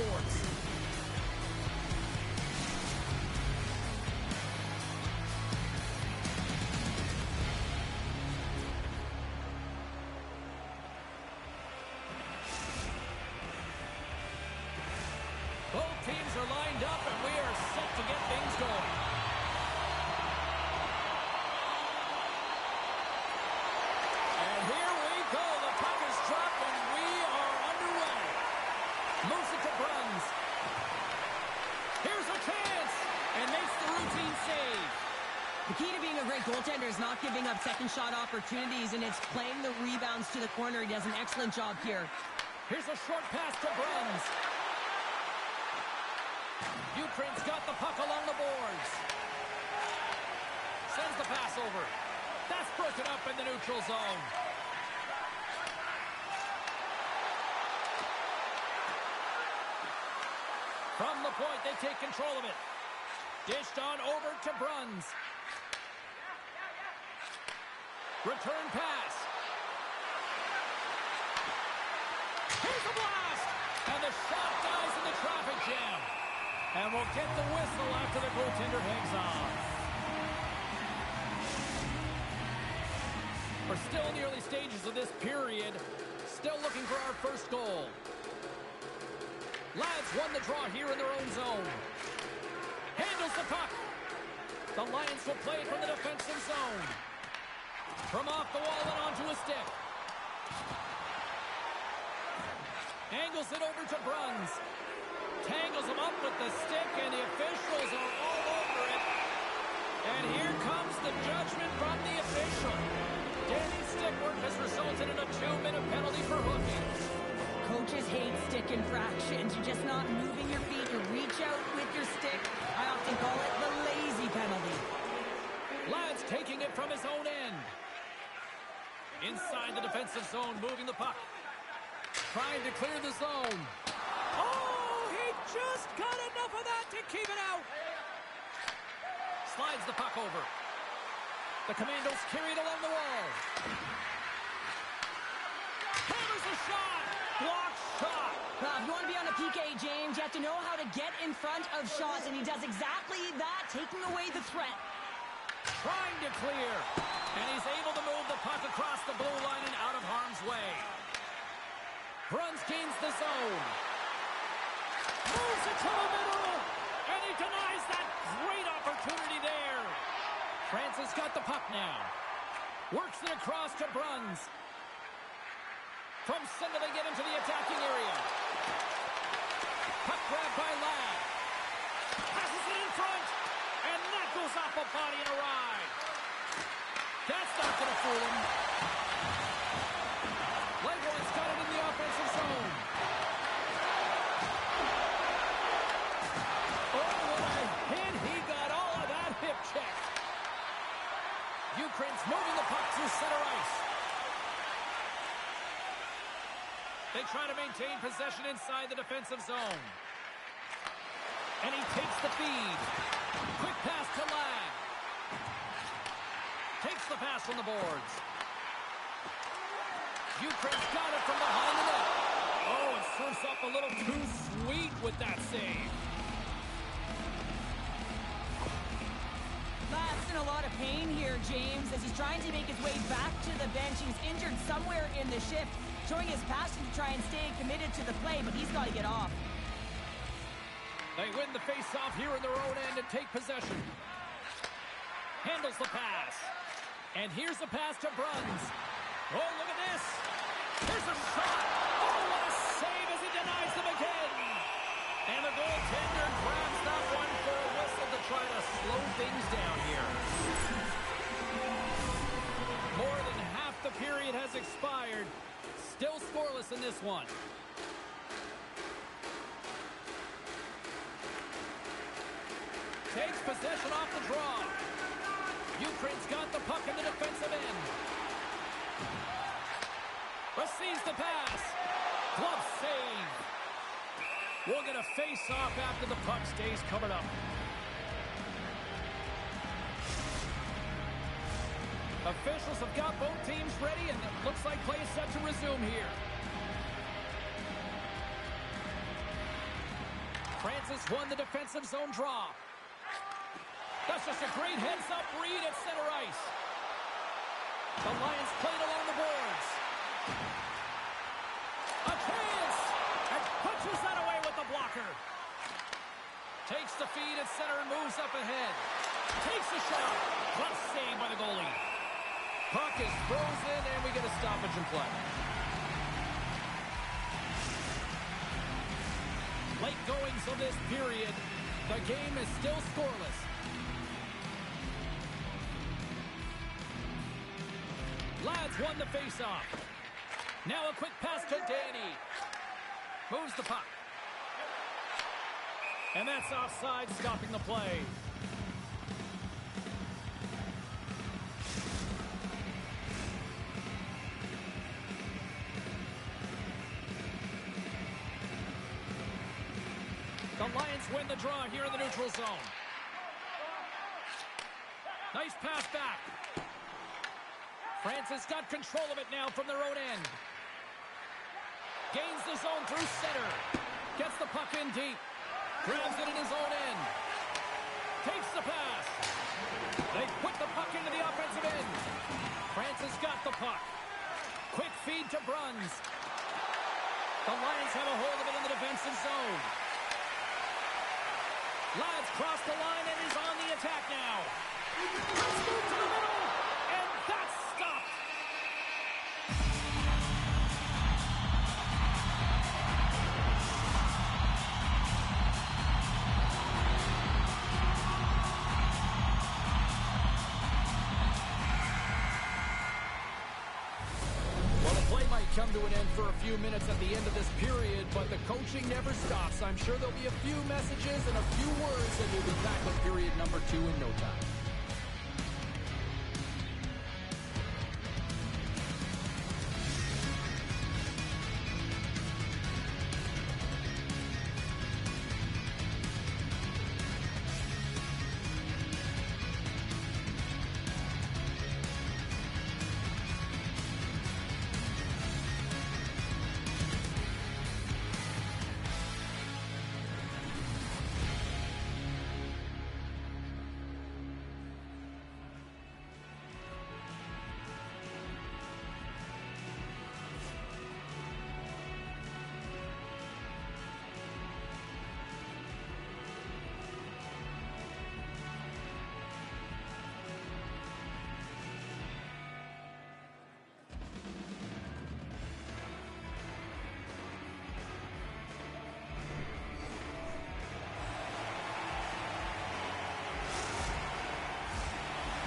boards. Both teams are lined up, and we are set to get things going. And here we go. The puck is dropped, and we are underway. Moves it to Bruns. Here's a chance, and makes the routine save. The key to being a great goaltender is not giving up second shot opportunities, and it's playing the rebounds to the corner. He does an excellent job here. Here's a short pass to Bruns. Ukraine's got the puck along the boards. Sends the pass over. That's broken up in the neutral zone. From the point, they take control of it. Dished on over to Bruns. Return pass. Here's the blast! And the shot dies in the traffic jam. And we'll get the whistle after the goaltender hangs on. We're still in the early stages of this period. Still looking for our first goal. Lads won the draw here in their own zone. Handles the puck. The Lions will play it from the defensive zone. From off the wall and onto a stick. Angles it over to Bruns. Tangles him up with the stick, and the officials are all over it. And here comes the judgment from the official. Danny's stick work has resulted in a 2-minute penalty for hooking. Coaches hate stick infractions. You're just not moving your feet. You reach out with your stick. I often call it the lazy penalty. Ladd's taking it from his own end. Inside the defensive zone, moving the puck. Trying to clear the zone. Oh, he just got enough of that to keep it out. Slides the puck over. The Commandos carry it along the wall. Hammers a shot. Block shot. Well, if you want to be on a PK, James, you have to know how to get in front of shots, and he does exactly that, taking away the threat. Trying to clear. And he's able to move the puck across the blue line and out of harm's way. Bruns gains the zone. Moves it to the middle. And he denies that great opportunity there. Francis got the puck now. Works it across to Bruns. From center they get into the attacking area. Puck grabbed by Ladd. Passes it in front. And that goes off a body and a ride. That's not going to fool him. Leghorn's got it in the offensive zone. Oh, what a hit. He got all of that hip check. Ukraine's moving the puck through center ice. They try to maintain possession inside the defensive zone. And he takes the feed. Quick pass to Ladd. Takes the pass from the boards. Ukraine's got it from behind the net. Oh, it surfs up a little too sweet with that save. Ladd's in a lot of pain here, James, as he's trying to make his way back to the bench. He's injured somewhere in the shift, showing his passion to try and stay committed to the play, but he's got to get off. They win the face-off here in their own end and take possession. Handles the pass. And here's the pass to Bruns. Oh, look at this. Here's a shot. Oh, what a save as he denies them again. And the goaltender grabs that one for a whistle to try to slow things down here. More than half the period has expired. Still scoreless in this one. Takes possession off the draw. Ukraine's got the puck in the defensive end. Receives the pass. Glove save. We'll get a face-off after the puck stays covered up. Officials have got both teams ready, and it looks like play is set to resume here. France has won the defensive zone draw. That's just a great heads-up read at center ice. The Lions played along the boards. A chance! And punches that away with the blocker. Takes the feed at center and moves up ahead. Takes a shot. Clutch save by the goalie. Puck is frozen, and we get a stoppage in play. Late goings of this period. The game is still scoreless. Lads won the faceoff. Now a quick pass to Danny. Moves the puck. And that's offside, stopping the play. The Lions win the draw here in the neutral zone. Nice pass back. France has got control of it now from their own end. Gains the zone through center. Gets the puck in deep. Grabs it in his own end. Takes the pass. They put the puck into the offensive end. France has got the puck. Quick feed to Bruns. The Lions have a hold of it in the defensive zone. Lads cross the line and is on the attack now. Let's move to the middle. And that's stopped. Come to an end for a few minutes at the end of this period, but the coaching never stops. I'm sure there'll be a few messages and a few words, and we'll be back with period number 2 in no time.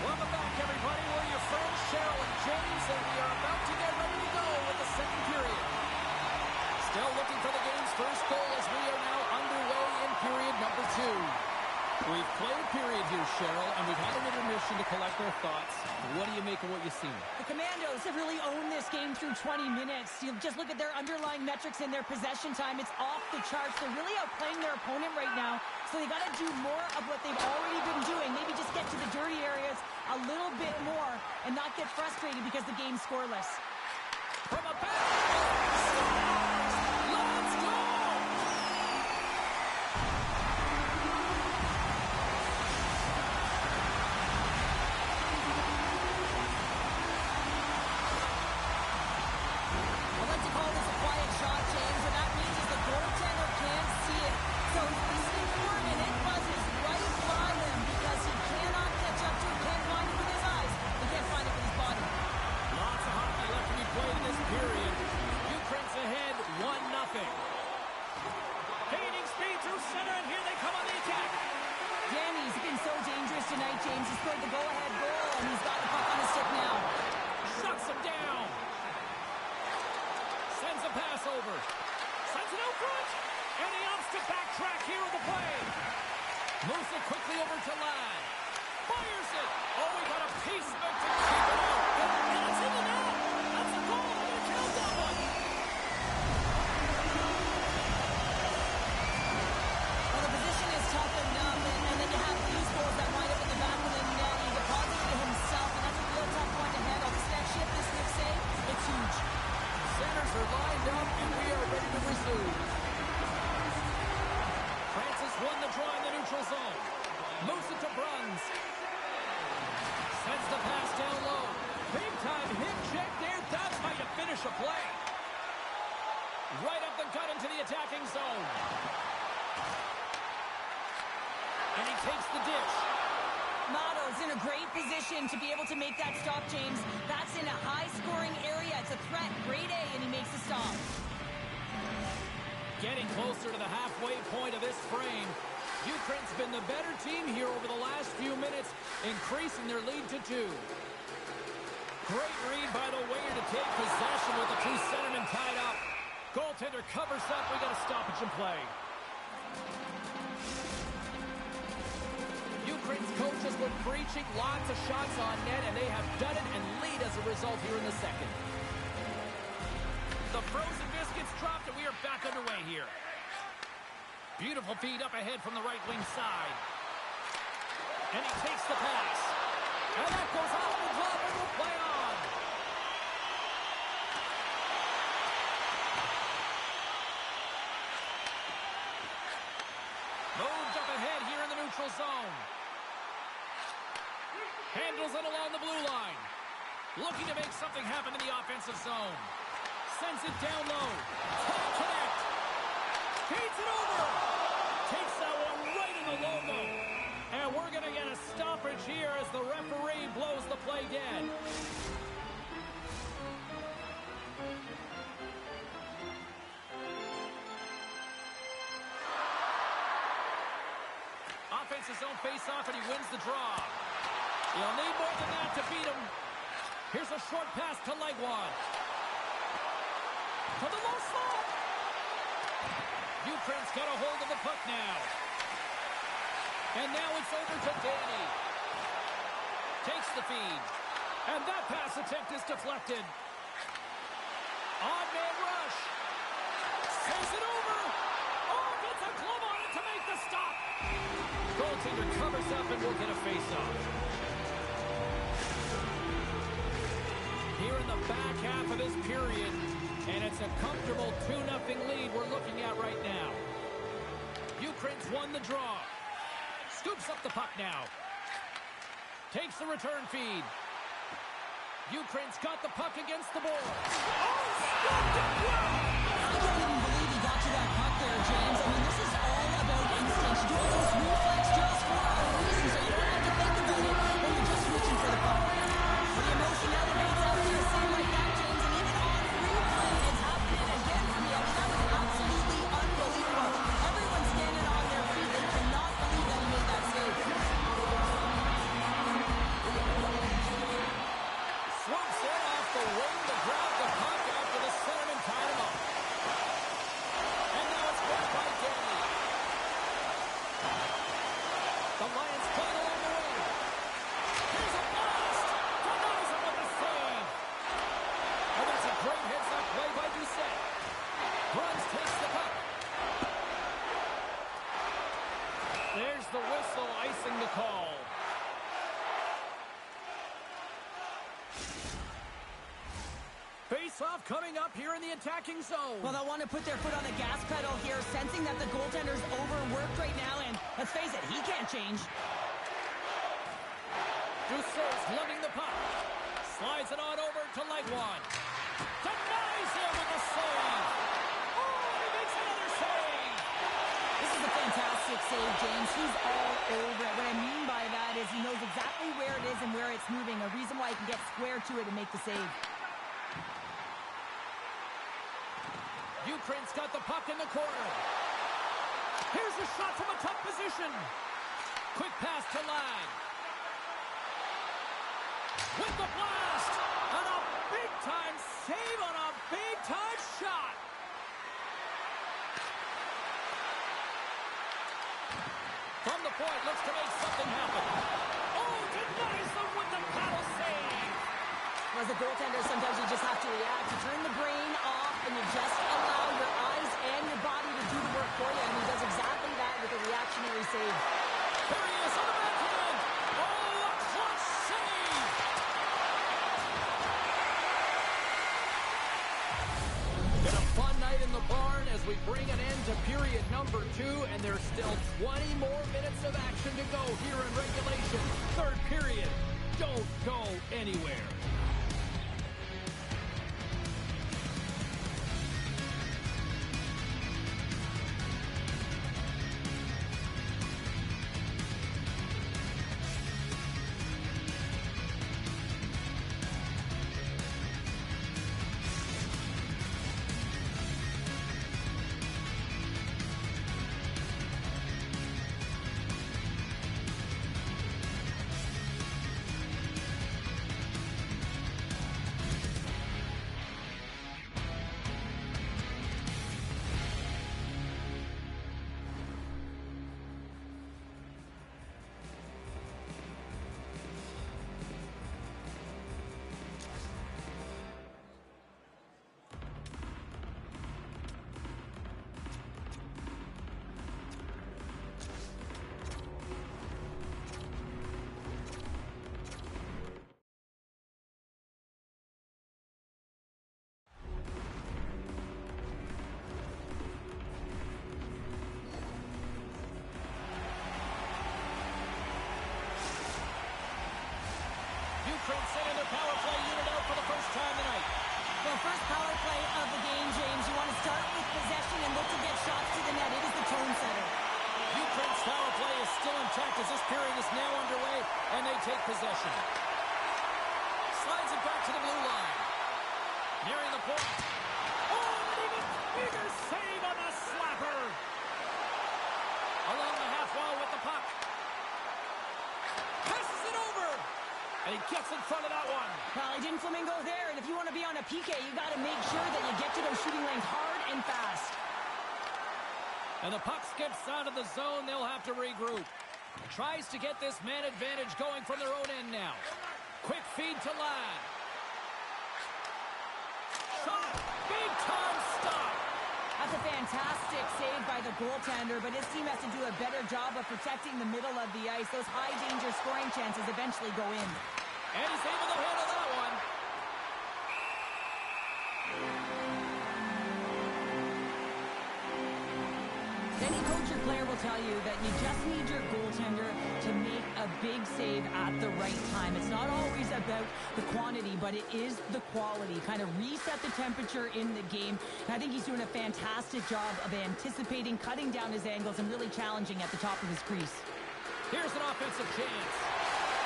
Welcome back, everybody. We're your friends, Cheryl and James, and we are about to get ready to go with the second period. Still looking for the game's first goal as we are now underway in period number 2. We've played period here, Cheryl, and we've had an intermission to collect our thoughts. What do you make of what you've seen? The Commandos have really owned this game through 20 minutes. You just look at their underlying metrics and their possession time. It's off the charts. They're really outplaying their opponent right now. So they got to do more of what they've already been doing. Maybe just get to the dirty areas a little bit more and not get frustrated because the game's scoreless. From a back. Let's go! I like to call this a quiet shot, James. What that means is the goaltender can't see it. So he's listening for him, and it buzzes right by him because he cannot catch up to it, can't find it with his eyes, he can't find it with his body. Lots of hockey left to be played in this period. Ukraine's ahead 1-0. Gaining speed through center, and here they come on the attack. Danny's been so dangerous tonight, James. He scored the go-ahead goal, and he's got the puck on his stick now. Shuts him down. Sends a pass over. Sends it out front. And he opts to backtrack here with the play. Moves it quickly over to Ladd. Fires it. Oh, he got a piece of it to keep it out. And it's in the net. That's a goal. I'm going to count that one. Well, the position is tough enough, and then you have these goals that wind up in the back of the net. He deposits it himself, and that's a real tough one to handle. This next shift, this next save, it's huge. Centers are lined up, and we are ready to resume. France has won the draw in the neutral zone. Moves it to Bruns. Sends the pass down low. Big time hip check there. That's how you finish a play. Right up the gut into the attacking zone. And he takes the dish. Motto's in a great position to be able to make that stop, James. That's in a high-scoring area. It's a threat. Grade A, and he makes the stop. Getting closer to the halfway point of this frame. Ukraine's been the better team here over the last few minutes, increasing their lead to 2. Great read by the winger to take possession with the 2 centermen tied up. Goaltender covers up. We got a stoppage in play. Ukraine's coaches were preaching lots of shots on net, and they have done it and lead as a result here in the second. The frozen biscuits dropped, and we are back underway here. Beautiful feed up ahead from the right wing side. And he takes the pass. And that goes off the glove and will play on. Moved up ahead here in the neutral zone. Handles it along the blue line. Looking to make something happen in the offensive zone. Sends it down low. Can't connect. Feeds it over. Takes that one right in the logo. And we're going to get a stoppage here as the referee blows the play dead. Offensive zone face-off, and he wins the draw. He'll need more than that to beat him. Here's a short pass to Legwand. To the low slot. Ukraine's got a hold of the puck now. And now it's over to Danny. Takes the feed. And that pass attempt is deflected. Odd man rush. Sends it over. Oh, gets a glove on it to make the stop. Goaltender covers up and will get a face-off. Here in the back half of this period, and it's a comfortable 2-0 lead we're looking at right now. Ukraine's won the draw. Scoops up the puck now. Takes the return feed. Ukraine's got the puck against the board. Oh, stopped it well! I can't even believe he got to that puck there, James. I mean, this is all about instinct. You do all those reflex drills for a reason, so you don't have to think about it when you're just reaching for the puck. The emotion elevates out there, same like that, James, and even on replay, it's happening again for me. I mean, that was absolutely unbelievable. Everyone's standing on their feet. They cannot believe that he made that save. Swoops in off the wing to grab the puck after the centerman tied him up. And now it's won by Danny. The Lions playing along the wing. Here's a blast. Denies him with the save. And that's a great heads-up play by Doucette. Bruns takes the puck. There's the whistle icing the call. Face-off coming up here in the attacking zone. Well, they'll want to put their foot on the gas pedal here, sensing that the goaltender's overworked right now, and let's face it, he can't change. Doucette's lugging the puck. Slides it on over to Legwand. Denies him with the save. Oh, he makes another save. This is a fantastic save, James. He's all over it. What I mean by that is he knows exactly where it is and where it's moving, a reason why he can get square to it and make the save. Ukraine's got the puck in the corner. Here's a shot from a tough position. Quick pass to Lag. With the blast. And a big-time save on a big-time shot. From the point, looks to make something happen. Oh, denies them with the paddle save. As a goaltender, sometimes you just have to react. You turn the brain off and you just allow your eyes and your body to do the work for you. And he does exactly that with a reactionary save. There he is on the backhand. Oh, a clutch save. Been a fun night in the bar. barn as we bring an end to period number 2, and there's still 20 more minutes of action to go here in regulation. Third period. Don't go anywhere. Ukraine sending their power play unit out for the first time tonight. Well, first power play of the game, James. You want to start with possession and look to get shots to the net. It is the tone setter. Ukraine's power play is still intact as this period is now underway, and they take possession. Slides it back to the blue line. Nearing the point. Oh, an even bigger save on the slapper. Along the half wall with the puck. Passes it over. And he gets in front of that one. Well, he didn't flamingo there, and if you want to be on a PK, you got to make sure that you get to those shooting lanes hard and fast. And the puck skips out of the zone. They'll have to regroup. Tries to get this man advantage going from their own end now. Quick feed to Ladd. Shot. Big time stop. That's a fantastic save by the goaltender, but his team has to do a better job of protecting the middle of the ice. Those high-danger scoring chances eventually go in. And he's able to handle that one. Any coach or player will tell you that you just need your goaltender to make a big save at the right time. It's not always about the quantity, but it is the quality. Kind of reset the temperature in the game. And I think he's doing a fantastic job of anticipating, cutting down his angles, and really challenging at the top of his crease. Here's an offensive chance.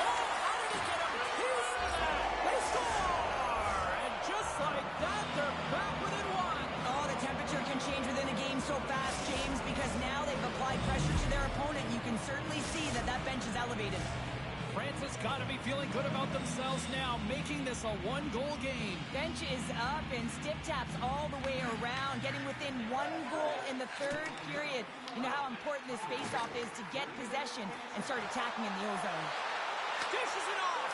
Oh, how did he get a piece of that? They score! And just like that, they're back within one. Oh, the temperature can change within a game so fast, James, because now they've applied pressure to their opponent. You can certainly see that that bench is elevated. France has got to be feeling good about themselves now, making this a one-goal game. Bench is up and stick taps all the way around, getting within one goal in the third period. You know how important this faceoff is to get possession and start attacking in the O-zone. Dishes it off.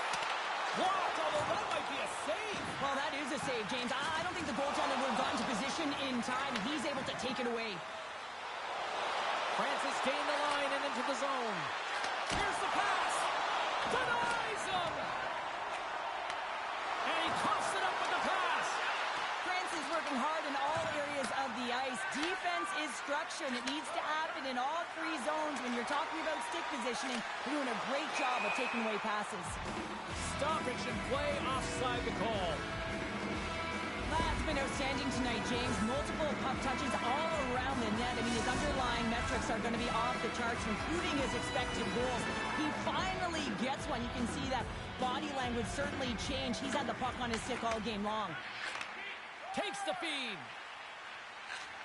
Blocked, although that might be a save. Well, that is a save, James. I don't think the goaltender would have gotten to position in time. He's able to take it away. France has gained the line and into the zone. Here's the pass. Denies him. And he coughs it up with the pass. France is working hard in all areas of the ice. Defense is structure, and it needs to happen in all three zones. When you're talking about stick positioning, they're doing a great job of taking away passes. Stoppage and play offside the call. Ladd's been outstanding tonight, James. Multiple puck touches all around the net. I mean, his underlying metrics are going to be off the charts, including his expected goals. He finally gets one. You can see that body language certainly changed. He's had the puck on his stick all game long. Takes the feed.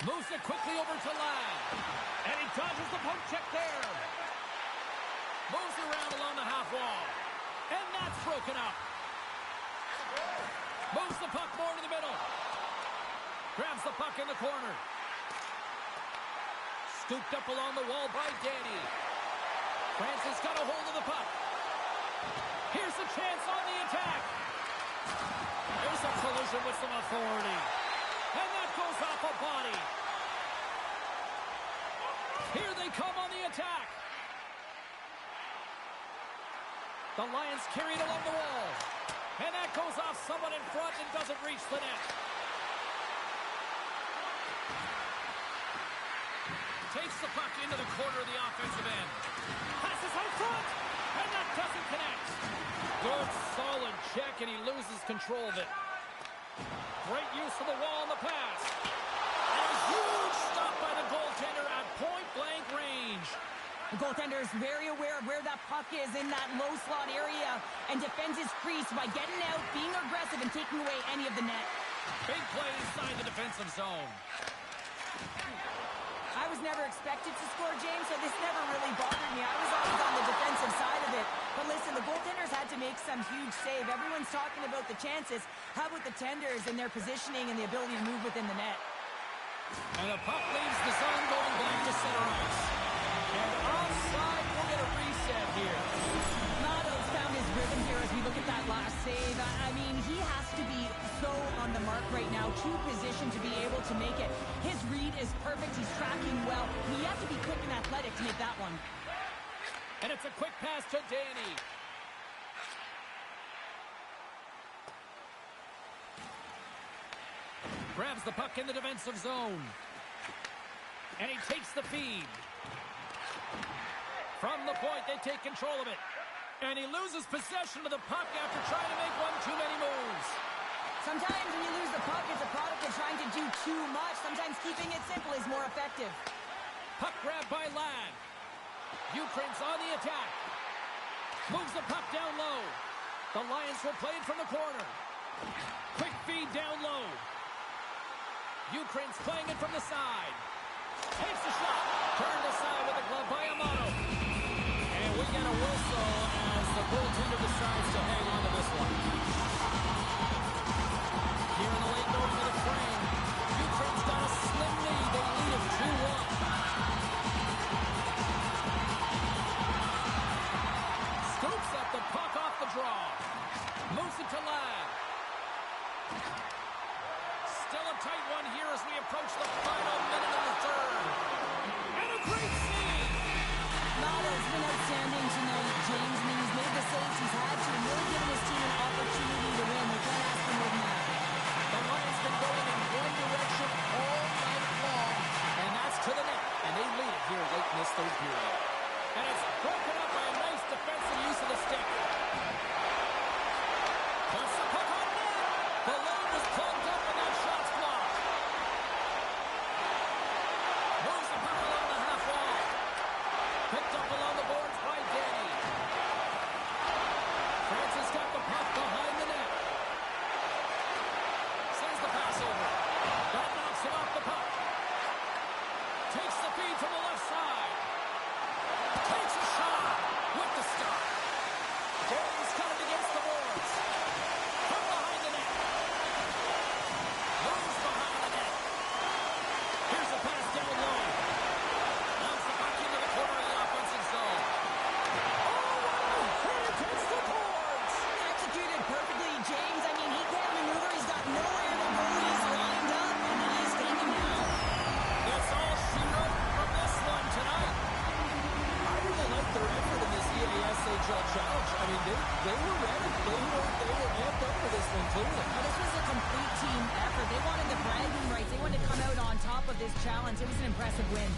Moves it quickly over to Ladd. And he dodges the poke check there. Moves it around along the half wall. And that's broken up. Moves the puck more to the middle. Grabs the puck in the corner. Scooped up along the wall by Danny. Francis got a hold of the puck. Here's a chance on the attack. There's a collision with some authority. And that goes off a body. Here they come on the attack. The Lions carried along the wall. And that goes off someone in front and doesn't reach the net. Takes the puck into the corner of the offensive end. Passes out front, and that doesn't connect. Good, solid check, and he loses control of it. Great use of the wall on the pass. And a huge stop by the goaltender at point-blank range. The goaltender is very aware of where that puck is in that low slot area and defends his crease by getting out, being aggressive, and taking away any of the net. Big play inside the defensive zone. I was never expected to score, James, so this never really bothered me. I was always on the defensive side of it. But listen, the goaltenders had to make some huge save. Everyone's talking about the chances. How about the tenders and their positioning and the ability to move within the net? And the puck leaves the zone going back to center ice. And offside, we'll get a reset here. Matto's found his rhythm here as we look at that last save. I mean, he has to be so on the mark right now, too positioned to be able to make it. His read is perfect. He's tracking well. He has to be quick and athletic to make that one. And it's a quick pass to Danny. Grabs the puck in the defensive zone. And he takes the feed. From the point, they take control of it. And he loses possession of the puck after trying to make one too many moves. Sometimes when you lose the puck, it's a product of trying to do too much. Sometimes keeping it simple is more effective. Puck grab by Ladd. Ukraine's on the attack. Moves the puck down low. The Lions will play it from the corner. Quick feed down low. Ukraine's playing it from the side. Takes a shot. Turned aside with a glove by Amato. And we get a whistle as the goaltender decides to hang on to this one. Here in the late going to the frame. Ukraine's got a slim lead. They lead it 2-1. Scoops up the puck off the draw. Moves it to Ladd. Still a tight one here as we approach the final minute of the third. And a great save! Matto's been outstanding tonight, James. I mean, he's made the saves he's had to and really given his team an opportunity to win. We can't ask for more than that. The Lions been going in one direction all night long, and that's to the net. And they lead it here late in this third period. And it's broken up by a nice defensive use of the stick. Puts the puck on net. The lane was plugged up and that shot's blocked. Moves the puck along the half wall. Picked up along the boards by Danny. Francis got the puck behind the net. Sends the pass over. That knocks him off the puck. Takes the feed from the left side. Takes a shot with the stop. James coming against the boards. From behind the net. Moves behind the net. Here's a pass down low. Bounce the puck into the corner of the offensive zone. Oh, here against the boards. Executed perfectly, James. I mean, he can't maneuver. He's got nowhere to go. He's lined up, and he is taken down. It's all she wrote from this one tonight. I really like their effort in this ITHL challenge. I mean, they were ready. They were amped up for this one, clearly. Well, this was a complete team effort. They wanted the bragging rights. They wanted to come out on top of this challenge. It was an impressive win.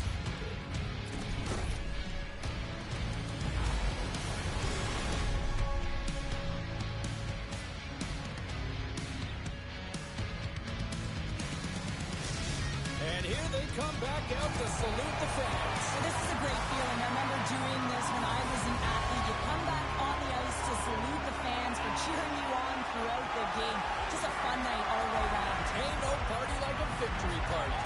And here they come back out to salute the fans. So this is a great feeling. I remember doing this when I was an athlete. You come back on the ice to salute the fans for cheering you on throughout the game. Just a fun night all the way around. Ain't no party like a victory party.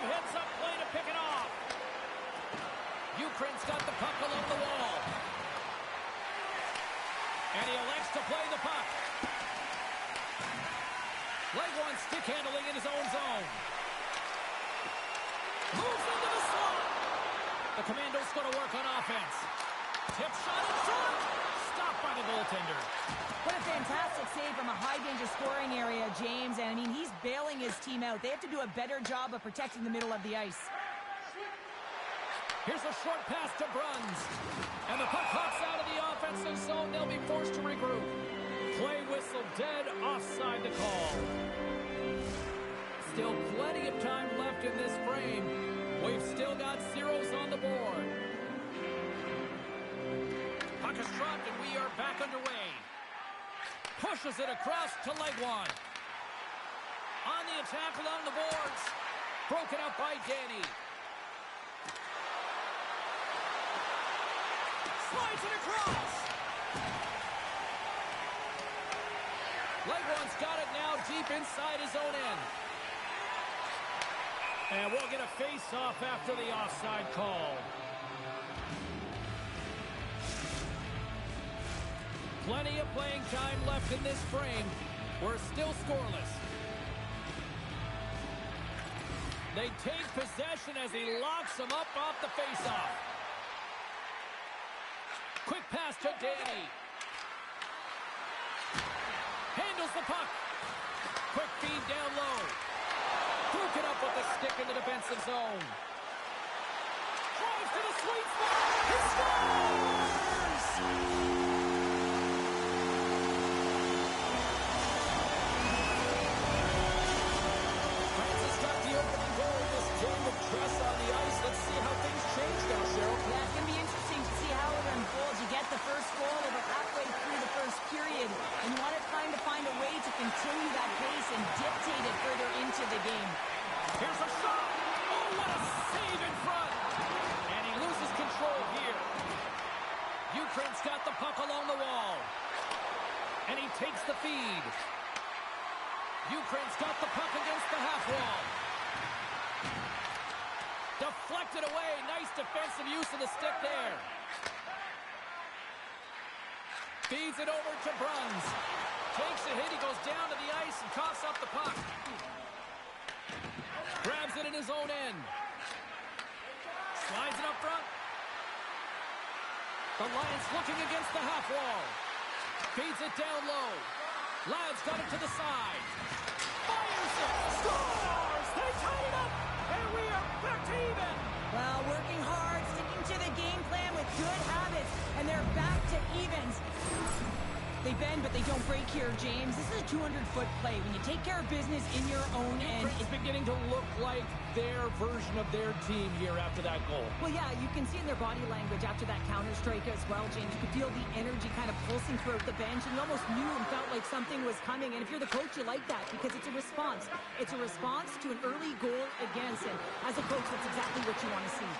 Some heads-up play to pick it off. Ukraine's got the puck along the wall. And he elects to play the puck. Leg one stick handling in his own zone. Moves into the slot. The Commandos going to work on offense. Tip shot in front. Stopped by the goaltender. What a fantastic save from a high-danger scoring area, James. And, I mean, he's bailing his team out. They have to do a better job of protecting the middle of the ice. Here's a short pass to Bruns. And the puck hops out of the offensive zone. They'll be forced to regroup. Play whistle dead, offside the call. Still plenty of time left in this frame. We've still got zeros on the board. Puck is dropped and we are back underway. Pushes it across to leg one. On the attack along the boards. Broken up by Danny. Slides it across. Leg one's got it now deep inside his own end. And we'll get a face-off after the offside call. Plenty of playing time left in this frame. We're still scoreless. They take possession as he locks him up off the face-off. Quick pass to Danny. Handles the puck. Quick feed down low. Broken up with the stick in the defensive zone. Drives to the sweet spot. He scores! Francis got the opening goal in this game with Tress on the ice. Let's see how things change now, Cheryl. Yeah, it's going to be interesting to see how it unfolds. You get the first goal about halfway through the first period, and you want to find a way to continue that pace and dictate it further into the game. Here's a shot. Oh, what a save in front. And he loses control here. Ukraine's got the puck along the wall. And he takes the feed. Ukraine's got the puck against the half wall. Deflected away. Nice defensive use of the stick there. Feeds it over to Bruns. Takes a hit. He goes down to the ice and coughs up the puck. Grabs it in his own end. Slides it up front. The Lions looking against the half wall. Feeds it down low. Ladd's got it to the side. Fires it. Scores! They tied it up. And we are back to even. Well, working hard, sticking to the game plan with good habits, and they're back to evens. They bend, but they don't break here, James. This is a 200-foot play. When you take care of business in your own end, it's beginning to look like their version of their team here after that goal. Well, yeah, you can see in their body language after that counter-strike as well, James. You could feel the energy kind of pulsing throughout the bench, and you almost knew and felt like something was coming. And if you're the coach, you like that because it's a response. It's a response to an early goal against, and as a coach, that's exactly what you want to see.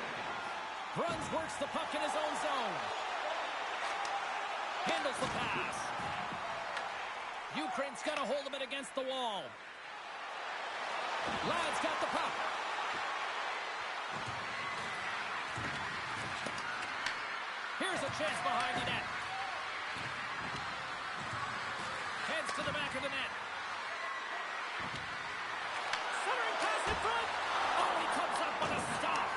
Bruns works the puck in his own zone. Handles the pass. Ukraine's got a hold of it against the wall. Ladd's got the puck. Here's a chance behind the net. Heads to the back of the net. Centering pass in front. Oh, he comes up with a stop.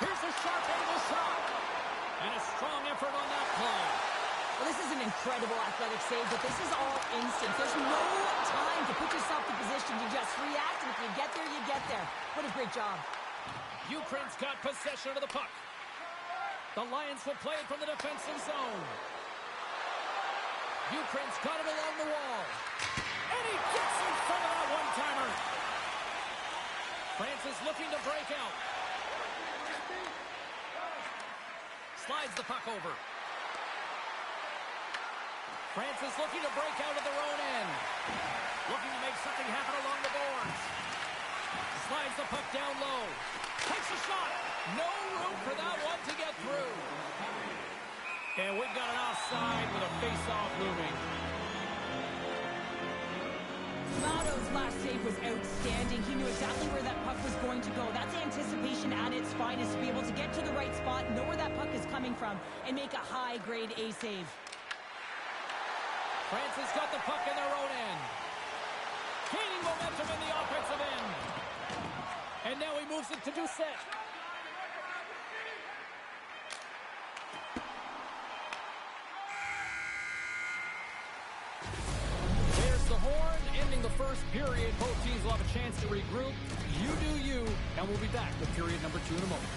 Here's a sharp angle shot. And a strong effort on that play. Well, this is an incredible athletic save, but this is all instant. There's no time to put yourself in position. You just react, and if you get there, you get there. What a great job. Ukraine's got possession of the puck. The Lions will play it from the defensive zone. Ukraine's got it along the wall. And he gets in front of that one-timer. France is looking to break out. Slides the puck over. France is looking to break out of their own end. Looking to make something happen along the boards. Slides the puck down low. Takes a shot. No room for that one to get through. And we've got an offside with a face-off looming. Toronto's last save was outstanding. He knew exactly where that puck was going to go. That's anticipation at its finest, to be able to get to the right spot, know where that puck is coming from, and make a high-grade A save. France has got the puck in their own end. Gaining momentum in the offensive end. And now he moves it to Doucet. There's the horn, ending the first period. Both teams will have a chance to regroup. You do you, and we'll be back with period number 2 in a moment.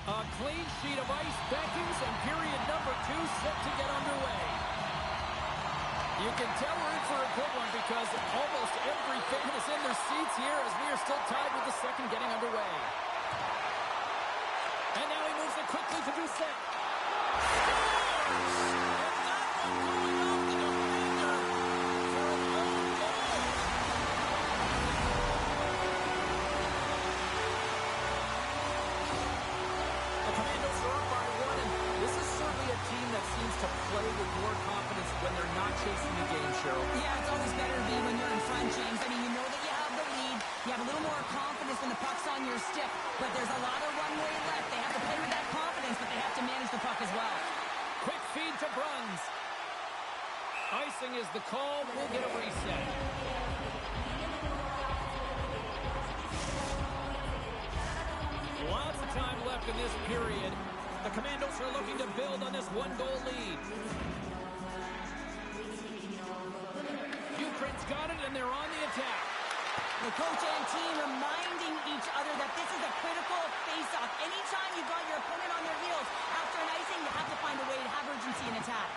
A clean sheet of ice beckons, and period number 2 set to get underway. You can tell we're in for a good one because almost every fan is in their seats here as we are still tied with the second getting underway. And now he moves it quickly to Doucet. To play with more confidence when they're not chasing the game, Cheryl. Yeah, it's always better to be when you're in front, James. I mean, you know that you have the lead. You have a little more confidence when the puck's on your stick, but there's a lot of runway left. They have to play with that confidence, but they have to manage the puck as well. Quick feed to Bruns. Icing is the call. We'll get a reset. Lots of time left in this period. The Commandos are looking to build on this one-goal lead. Ukraine's got it, and they're on the attack. The coach and team reminding each other that this is a critical face-off. Anytime you've got your opponent on their heels after an icing, you have to find a way to have urgency in attack.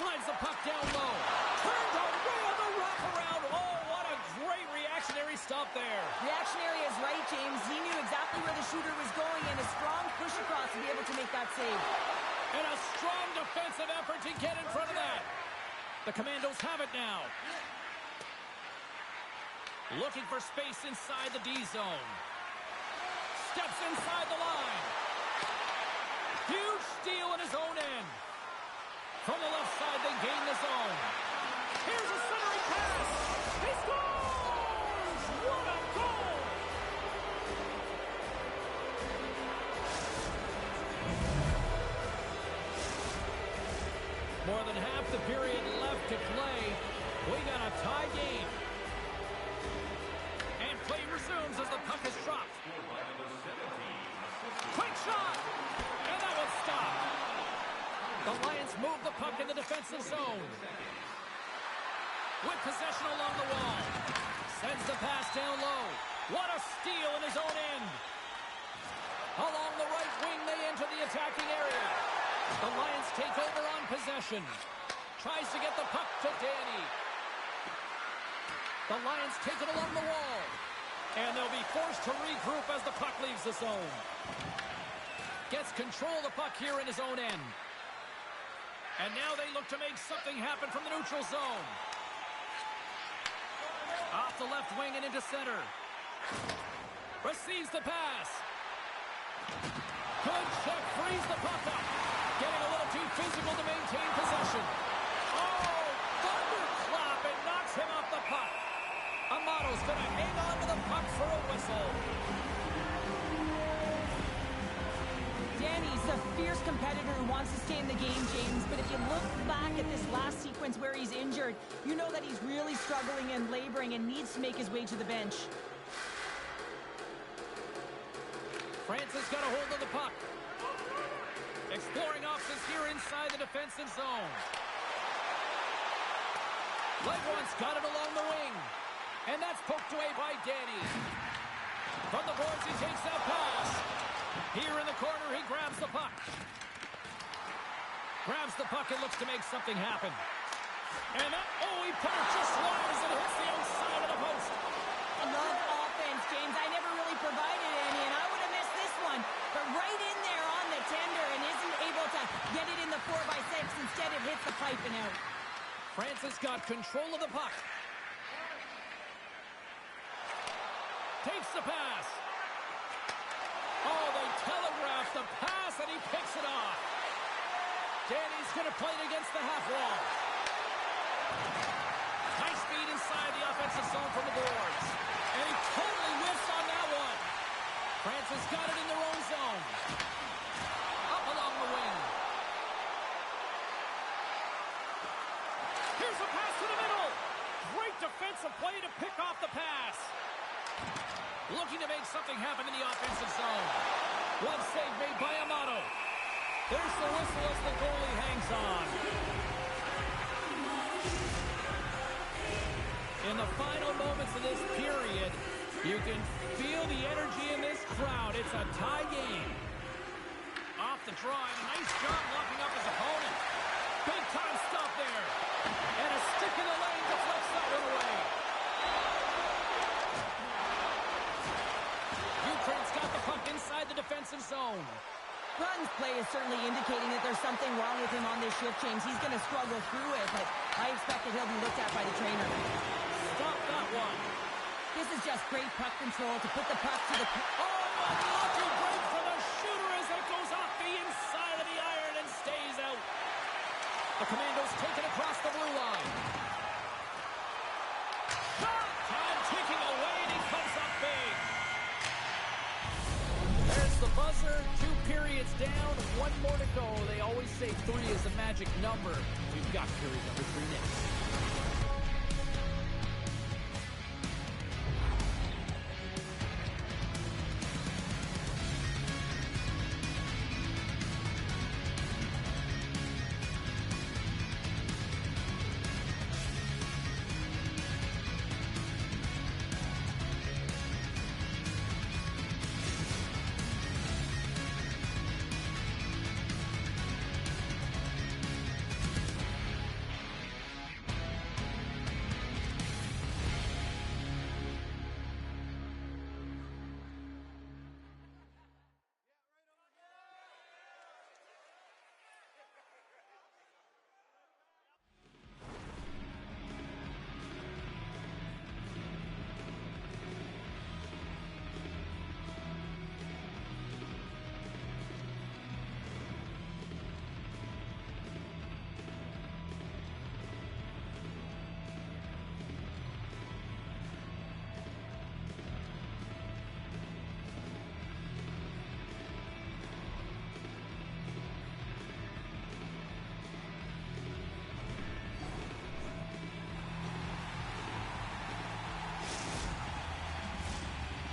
Slides the puck down low. Turned away on the wraparound. Oh, what a great reactionary stop there. Reactionary is right, James. He knew exactly where the shooter was going, and a strong push across to be able to make that save. And a strong defensive effort to get in front of that. The Commandos have it now. Looking for space inside the D zone. Steps inside the line. Huge steal in his own end. From the left side, they gain the zone. Here's a centering pass. He scores! What a goal! More than half the period left to play. We got a tie game. And play resumes as the puck is dropped. Quick shot! And that one's stopped. The Lions move the puck in the defensive zone. With possession along the wall. Sends the pass down low. What a steal in his own end. Along the right wing, they enter the attacking area. The Lions take over on possession. Tries to get the puck to Danny. The Lions take it along the wall. And they'll be forced to regroup as the puck leaves the zone. Gets control of the puck here in his own end. And now they look to make something happen from the neutral zone. Off the left wing and into center. Receives the pass. Good check, frees the puck up. Getting a little too physical to maintain possession. Oh, thunderclap, and knocks him off the puck. Amato's going to hang on to the puck for a whistle. competitor who wants to stay in the game, James, but if you look back at this last sequence where he's injured, you know that he's really struggling and laboring and needs to make his way to the bench. Francis got a hold of the puck. Exploring options here inside the defensive zone. Leibwand's got it along the wing. And that's poked away by Danny. From the boards, he takes that pass. Here in the corner, he grabs the puck. Grabs the puck and looks to make something happen. And he put it just wide as it hits the outside of the post. I love offense, James. I never really provided any, and I would have missed this one. But right in there on the tender and isn't able to get it in the 4x6. Instead, it hits the pipe and out. Francis got control of the puck. Takes the pass. Oh, they telegraphed the pass, and he picks it off. Danny's going to play it against the half wall. High speed inside the offensive zone from the boards. And he totally whiffs on that one. Francis got it in their own zone. Up along the wing. Here's a pass to the middle. Great defensive play to pick off the pass. Looking to make something happen in the offensive zone. One save made by Amato. There's the whistle as the goalie hangs on. In the final moments of this period, you can feel the energy in this crowd. It's a tie game. Off the draw, and a nice job locking up his opponent. Big time stop there. And a stick in the lane deflects that one away. Ukraine's got the puck inside the defensive zone. Brun's play is certainly indicating that there's something wrong with him on this shift, James. He's going to struggle through it, but I expect that he'll be looked at by the trainer. Stop that one. This is just great puck control to put the puck to the... Oh, a lucky break for the shooter as it goes off the inside of the iron and stays out. The Commandos take it across the blue line. Time ticking away, and he comes up big. There's the buzzer. 2 periods down, 1 more to go. They always say 3 is the magic number. We've got period number 3 next.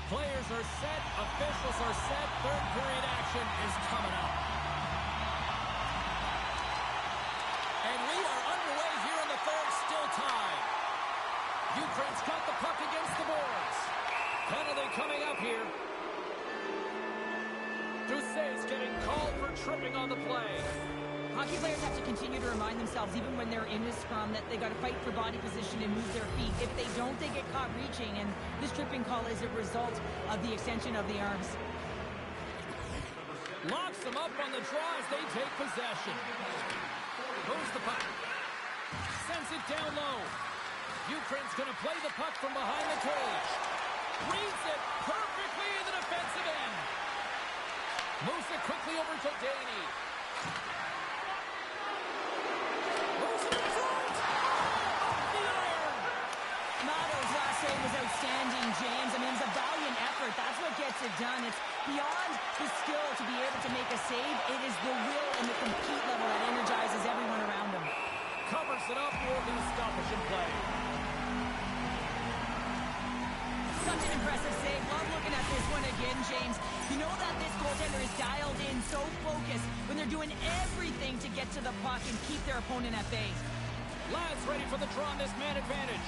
Players are set, officials are set, 3rd period action is coming up. And we are underway here in the 3rd, still tied. Ukraine's got the puck against the boards. Penalty coming up here. Doucet's getting called for tripping on the play. Hockey players have to continue to remind themselves, even when they're in a scrum, that they got to fight for body position and move their feet. If they don't, they get caught reaching, and this tripping call is a result of the extension of the arms. Locks them up on the draw as they take possession. Moves the puck. Sends it down low. Ukraine's going to play the puck from behind the cage. Reads it perfectly in the defensive end. Moves it quickly over to Danny. Was outstanding, James. I mean, it's a valiant effort. That's what gets it done. It's beyond the skill to be able to make a save. It is the will and the compete level that energizes everyone around him. Covers it up, will be stoppage in play. Such an impressive save. Love looking at this one again, James. You know that this goaltender is dialed in, so focused when they're doing everything to get to the puck and keep their opponent at bay. Lads ready for the draw on this man advantage.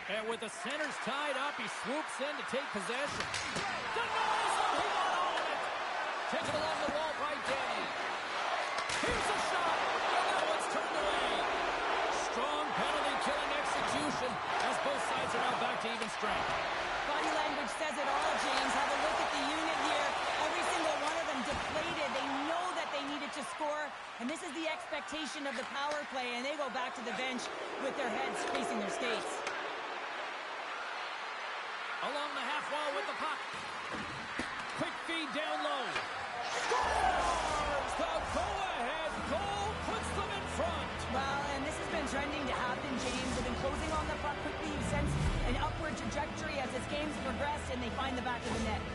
And with the centers tied up, he swoops in to take possession. Denies him, he got all of it. Taken along the wall by Danny. Here's a shot, and that one's turned away. Strong penalty-killing execution as both sides are now back to even strength. Body language says it all, James. Have a look at the unit here. Every single one of them deflated. They know that they needed to score, and this is the expectation of the power play, and they go back to the bench with their heads facing their skates. Along the half wall with the puck. Quick feed down low. Scores! The go-ahead goal puts them in front. Well, and this has been trending to happen, James. They've been closing on the puck quickly. You sense an upward trajectory as this game's progressed, and they find the back of the net.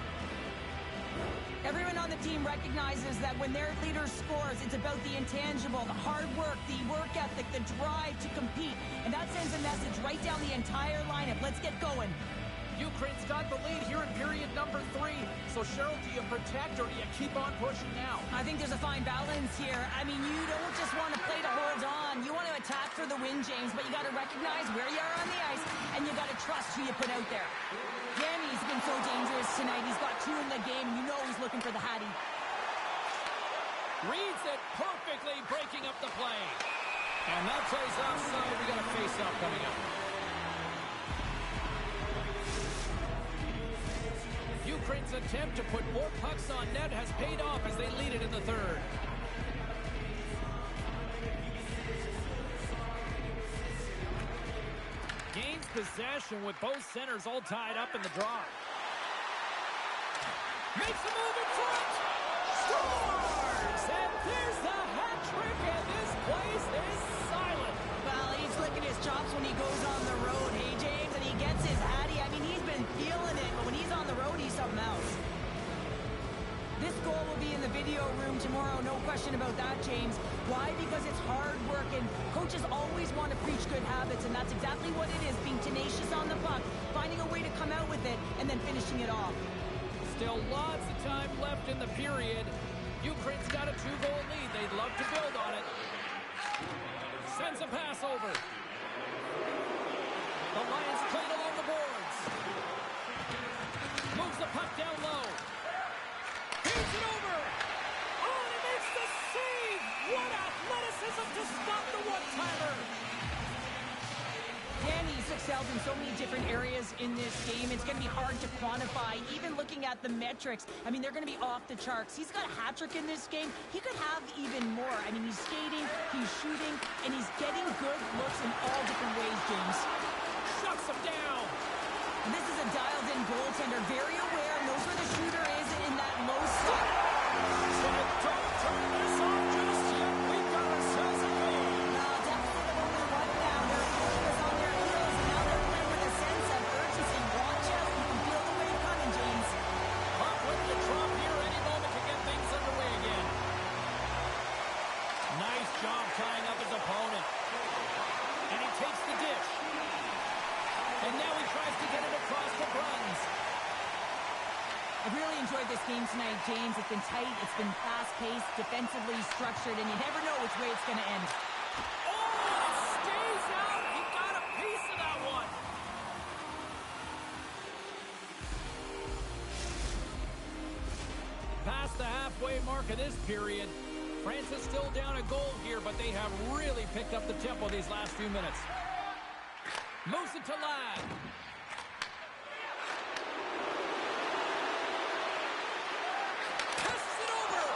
Everyone on the team recognizes that when their leader scores, it's about the intangible, the hard work, the work ethic, the drive to compete. And that sends a message right down the entire lineup. Let's get going. Ukraine's got the lead here in period number 3. So, Cheryl, do you protect or do you keep on pushing now? I think there's a fine balance here. I mean, you don't just want to play to hold on. You want to attack for the win, James, but you got to recognize where you are on the ice, and you got to trust who you put out there. Danny's been so dangerous tonight. He's got 2 in the game. You know he's looking for the Hattie. Reads it perfectly, breaking up the play. And that plays offside. We got a face-off coming up. Ukraine's attempt to put more pucks on net has paid off as they lead it in the third. Gains possession with both centers all tied up in the draw. Makes a move in front. Scores! And there's the hat trick, and this place is silent. Well, he's licking his chops when he goes on the road, hey, James, and he gets his Hattie. I mean, he's been feeling it, but when he's on the road, he's something else. This goal will be in the video room tomorrow, no question about that, James. Why? Because it's hard work, and coaches always want to preach good habits, and that's exactly what it is, being tenacious on the puck, finding a way to come out with it, and then finishing it off. Still lots of time left in the period. Ukraine's got a 2-goal lead. They'd love to build on it. Sends a pass over. The Lions play it along the boards. Moves the puck down low. Feeds it over. Oh, and he makes the save. What athleticism to stop the one-timer. Danny's excelled in so many different areas in this game. It's going to be hard to quantify, even looking at the metrics. I mean, they're going to be off the charts. He's got a hat trick in this game. He could have even more. I mean, he's skating, he's shooting, and he's getting good looks in all different ways, James. Shuts him down. And this is a dialed-in goaltender, very aware, knows where the shooter is in that low slot. So don't turn this off just yet. We've got ourselves a goal. No, deficit of only 1 now. Their opponent was on their heels, and now they're playing with a sense of urgency. Watch out. You can feel the wave coming, James. Puck with the drop here. Any moment to get things underway again. Nice job tying up his opponent. And he takes the dish. And now he tries to get it across to Bruns. I've really enjoyed this game tonight, James. It's been tight, it's been fast-paced, defensively structured, and you never know which way it's going to end. Oh, it stays out. He got a piece of that one. Past the halfway mark of this period. France is still down a goal here, but they have really picked up the tempo these last few minutes. Moves it to Ladd. Passes it over.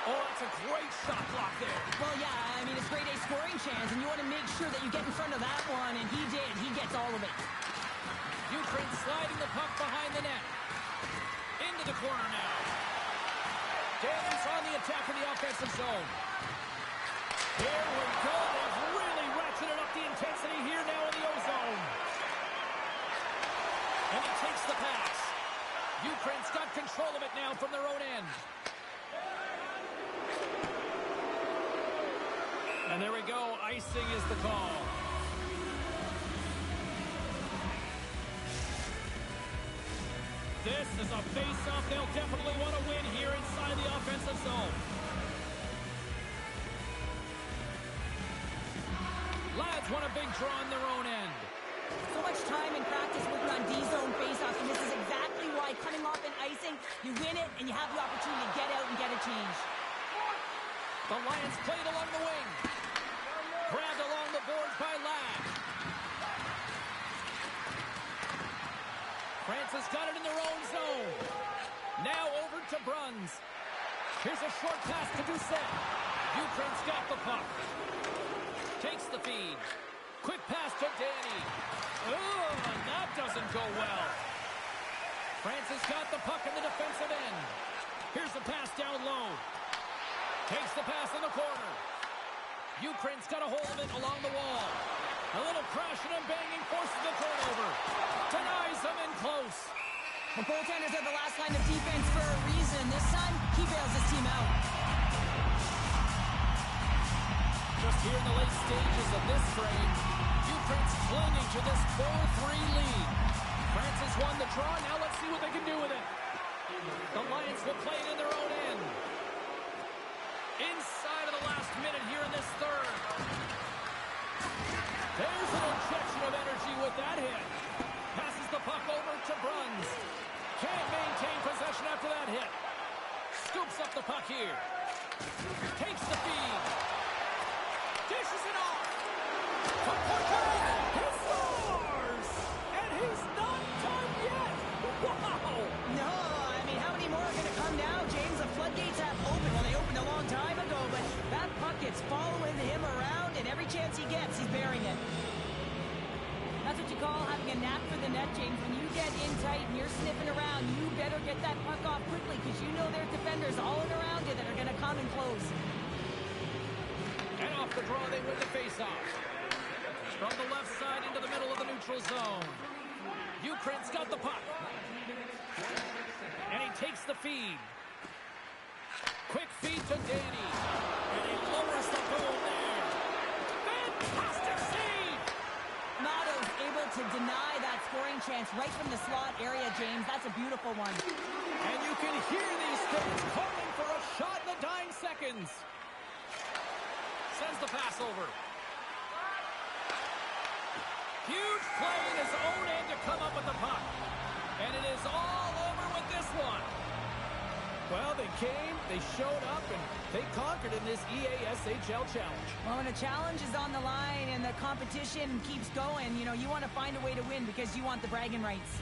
Oh, it's a great shot block there. Well, yeah, I mean, it's grade A scoring chance, and you want to make sure that you get in front of that one, and he did. He gets all of it. Ukraine sliding the puck behind the net. Into the corner now. Danny's on the attack in the offensive zone. Here we go. They've really ratcheted up the intensity here now in the O-zone. And he takes the pass. control of it now from their own end. And there we go. Icing is the call. This is a face-off they'll definitely want to win here inside the offensive zone. Lads want a big draw on their own end. So much time in practice working on D-zone face-offs, and this is exactly why cutting off and icing, you win it, and you have the opportunity to get out and get a change. The Lions played along the wing. Grabbed along the boards by Ladd. Francis got it in their own zone. Now over to Bruns. Here's a short pass to Doucette. Ukraine's got the puck. Takes the feed. Quick pass to Danny. Oh, and that doesn't go well. Francis got the puck in the defensive end. Here's a pass down low. Takes the pass in the corner. Ukraine's got a hold of it along the wall. A little crashing and banging forces the turnover. Denies them in close. The goaltenders are the last line of defense for a reason. This time, he bails his team out. Just here in the late stages of this frame, Ukraine's clinging to this 4-3 lead. Francis won the draw. Now let's see what they can do with it. The Lions will play it in their own end. Inside of the last minute here in this third. There's an injection of energy with that hit. Passes the puck over to Bruns. Can't maintain possession after that hit. Scoops up the puck here. Takes the feed. Dishes it off. He scores! And he's not done yet. Wow! No, I mean, how many more are going to come now, James? The floodgates have opened. Well, they opened a long time ago, but that puck is following him around, and every chance he gets, he's bearing it. That's what you call having a knack for the net, James. When you get in tight and you're sniffing around, you better get that puck off quickly because you know there's defenders all in around you that are going to come and close. And off the draw, they win the faceoff. From the left side into the middle of the neutral zone. Ukraine's got the puck. And he takes the feed. Quick feed to Danny. And he lowers the boom there. Fantastic save! Matto's able to deny that scoring chance right from the slot area, James. That's a beautiful one. And you can hear these fans calling for a shot in the dying seconds. Sends the pass over. Huge play in his own end to come up with the puck. And it is all over with this one. Well, they came, they showed up, and they conquered in this EASHL challenge. Well, when a challenge is on the line and the competition keeps going, you know, you want to find a way to win because you want the bragging rights.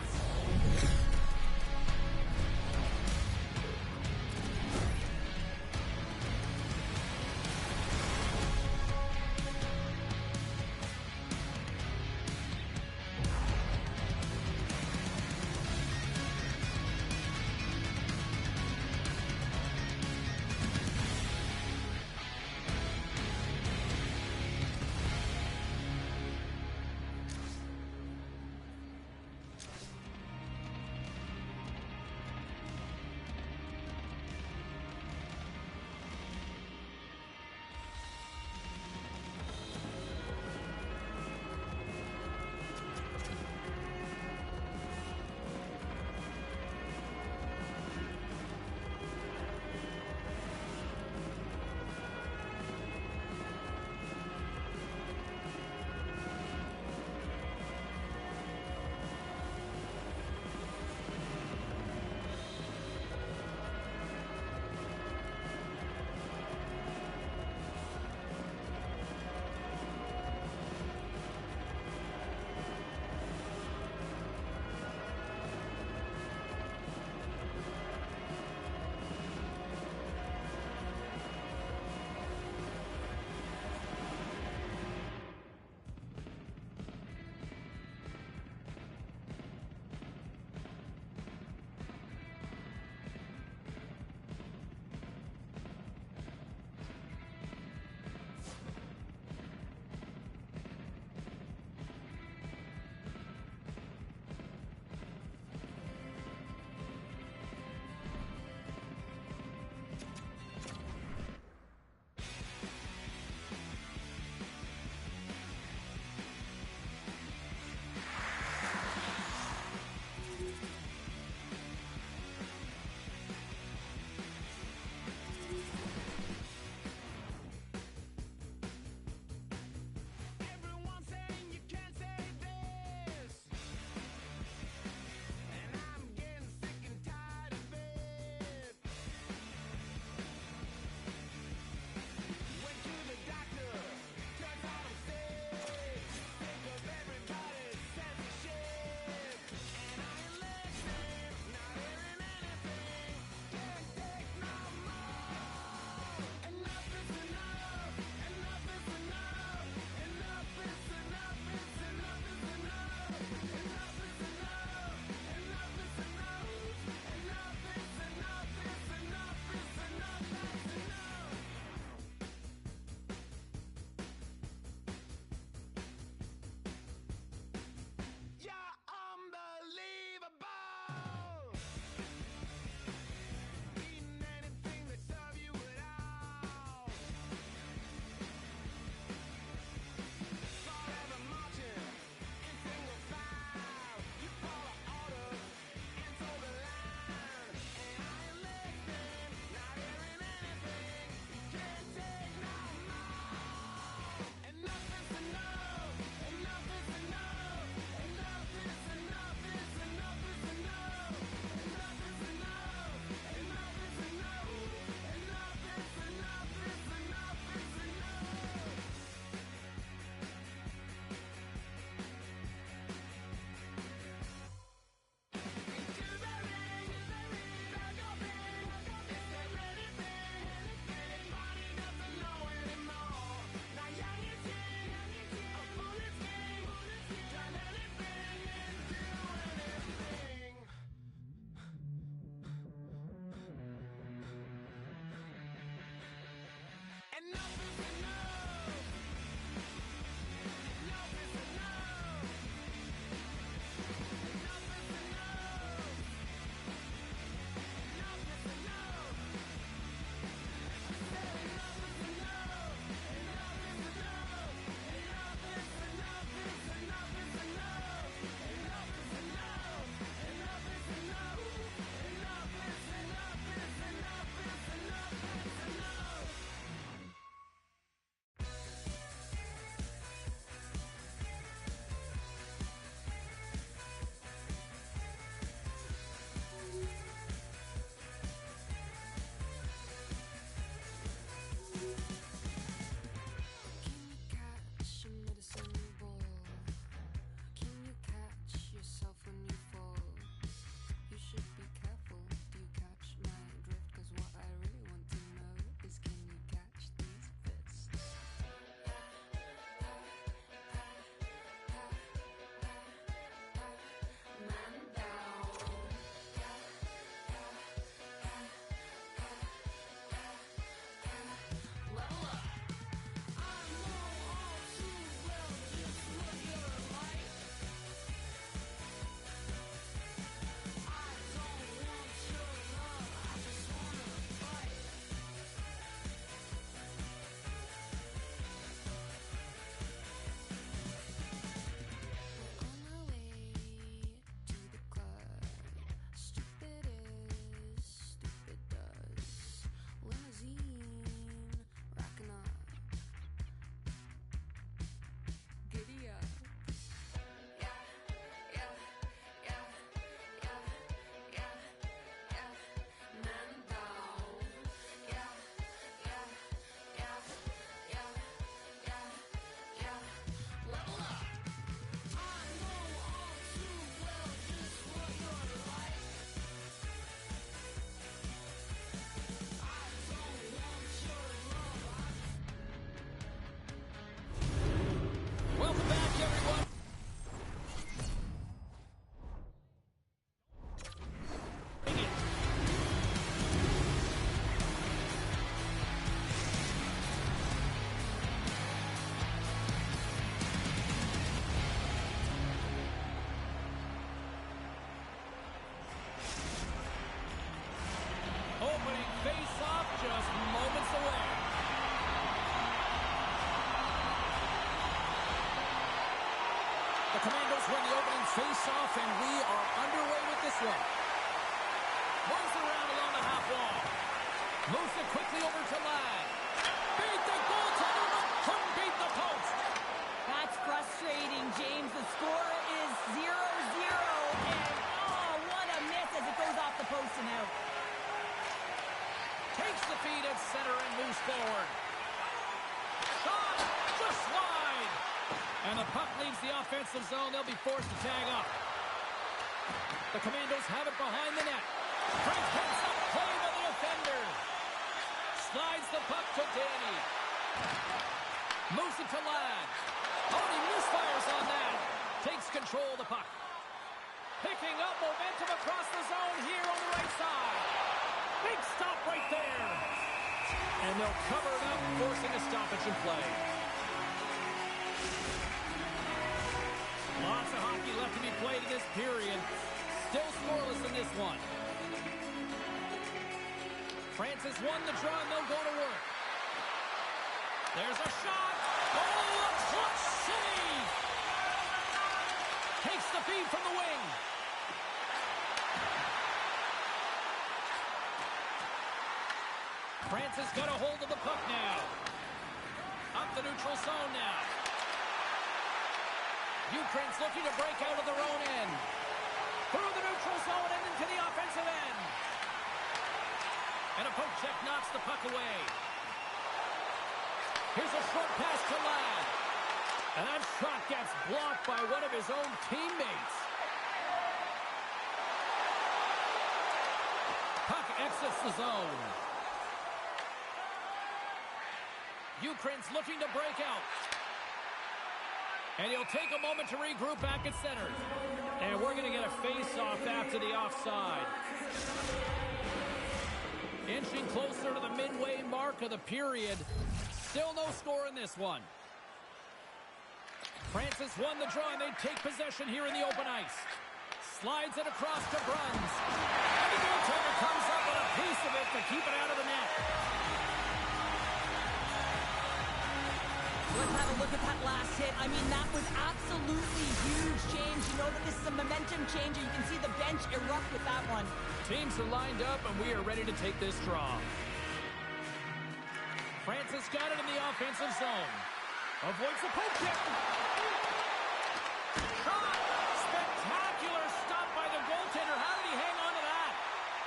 Commandos win the opening face-off, and we are underway with this one. Moves around along the half wall. Moves it quickly over to Ladd. Beat the goaltender, but couldn't beat the post. That's frustrating, James. The score is 0-0, and oh, what a miss as it goes off the post and out. Takes the feed at center and moves forward. Shot, just wide. And the puck leaves the offensive zone. They'll be forced to tag up. The Commandos have it behind the net. Frank picks up play by the defender. Slides the puck to Danny. Moves it to Ladd. Oh, he misfires on that. Takes control of the puck. Picking up momentum across the zone here on the right side. Big stop right there. And they'll cover it up, forcing a stoppage in play. Lots of hockey left to be played in this period. Still scoreless in this one. France has won the draw, and they'll go to work. There's a shot. Oh, a clutch save. Takes the feed from the wing. France has got a hold of the puck now. Up the neutral zone now. Ukraine's looking to break out of their own end. Through the neutral zone and into the offensive end. And a poke check knocks the puck away. Here's a short pass to Ladd. And that shot gets blocked by one of his own teammates. Puck exits the zone. Ukraine's looking to break out. And he'll take a moment to regroup back at center. And we're going to get a face-off after the offside. Inching closer to the midway mark of the period. Still no score in this one. France has won the draw, and they take possession here in the open ice. Slides it across to Bruns. And the goaltender comes up with a piece of it to keep it out of the net. Let's have a look at that last hit. I mean, that was absolutely huge, James. You know that this is a momentum changer. You can see the bench erupt with that one. Teams are lined up, and we are ready to take this draw. France has got it in the offensive zone. Avoids the poke check. Shot! Spectacular stop by the goaltender. How did he hang on to that?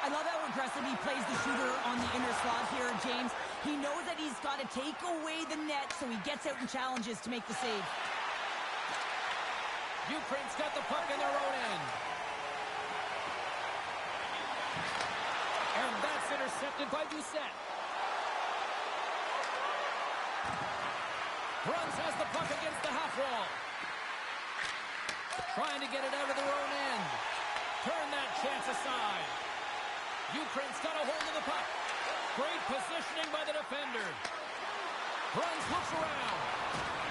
I love how aggressive he plays the shooter on the inner slot here, James. He knows that he's got to take away the net, so he gets out and challenges to make the save. Ukraine's got the puck in their own end. And that's intercepted by Doucette. Bruns has the puck against the half wall. Trying to get it out of their own end. Turn that chance aside. Ukraine's got a hold of the puck. Great positioning by the defender. Bruns looks around.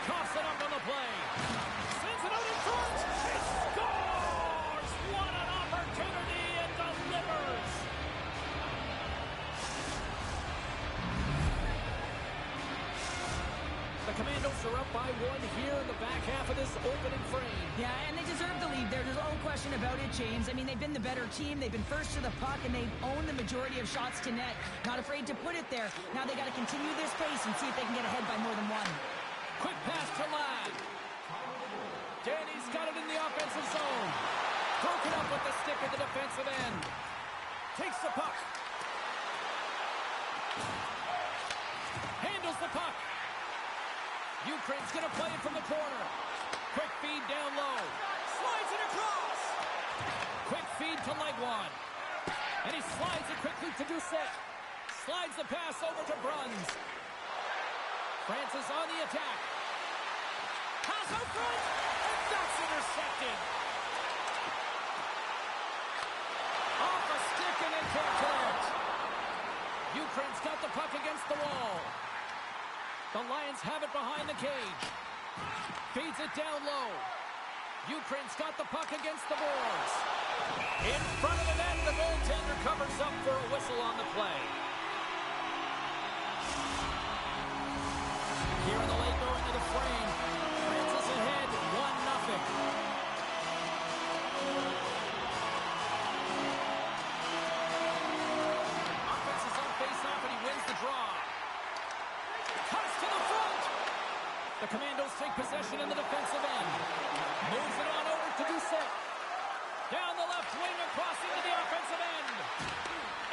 Coughs it up on the play. Sends it out in front. He scores! What an opportunity, and delivers! The Commandos are up by one here in the back half of this opening frame. Yeah, and they deserve the lead there. There's no question about it, James. I mean, they've been the better team. They've been first to the puck, and they've owned the majority of shots to net. Not afraid to put it there. Now they got to continue this pace and see if they can get ahead by more than one. Quick pass to Ladd. Danny's got it in the offensive zone. Broken up with the stick at the defensive end. Takes the puck. Handles the puck. Ukraine's going to play it from the corner. Quick feed down low. Slides it across. Quick feed to Legwand. And he slides it quickly to Doucette. Slides the pass over to Bruns. France is on the attack. Pass out front. And that's intercepted. Off a stick and they can't clear it. Ukraine's got the puck against the wall. The Lions have it behind the cage. Feeds it down low. Ukraine's got the puck against the boards. In front of the net, the goaltender covers up for a whistle on the play. Here in the late going of the frame, France is ahead 1-0. possession in the defensive end. Moves it on over to Doucette. Down the left wing across into the offensive end.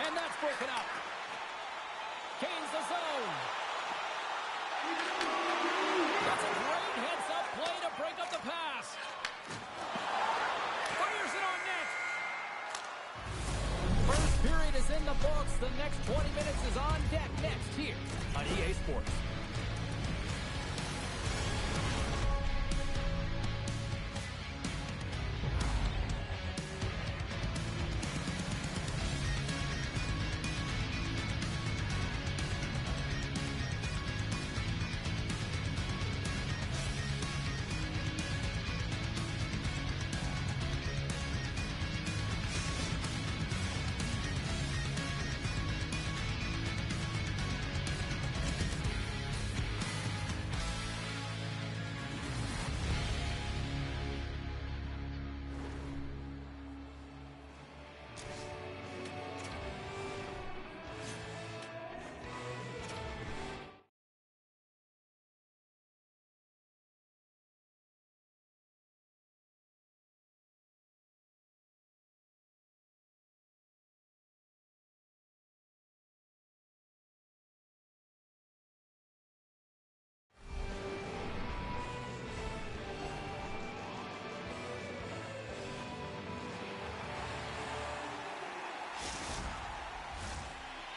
And that's broken up. Gains the zone. That's a great heads-up play to break up the pass. Fires it on net. First period is in the books. The next 20 minutes is on deck next here on EA Sports.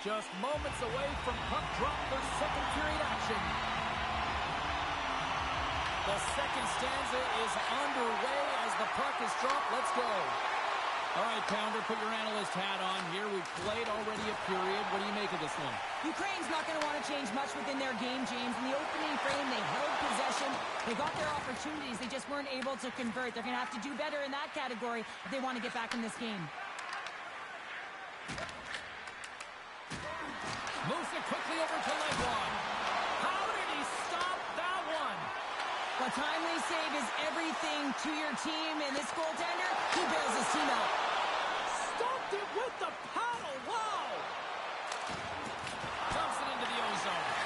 Just moments away from puck drop for second period action. The second stanza is underway as the puck is dropped. Let's go. All right, Pounder, put your analyst hat on here. We've played already a period. What do you make of this one? Ukraine's not going to want to change much within their game, James. In the opening frame, they held possession. They got their opportunities. They just weren't able to convert. They're going to have to do better in that category if they want to get back in this game. Moves it quickly over to Legwand. How did he stop that one? A timely save is everything to your team, and this goaltender, he bails his team out. Stopped it with the paddle. Wow! Dumps it into the ozone.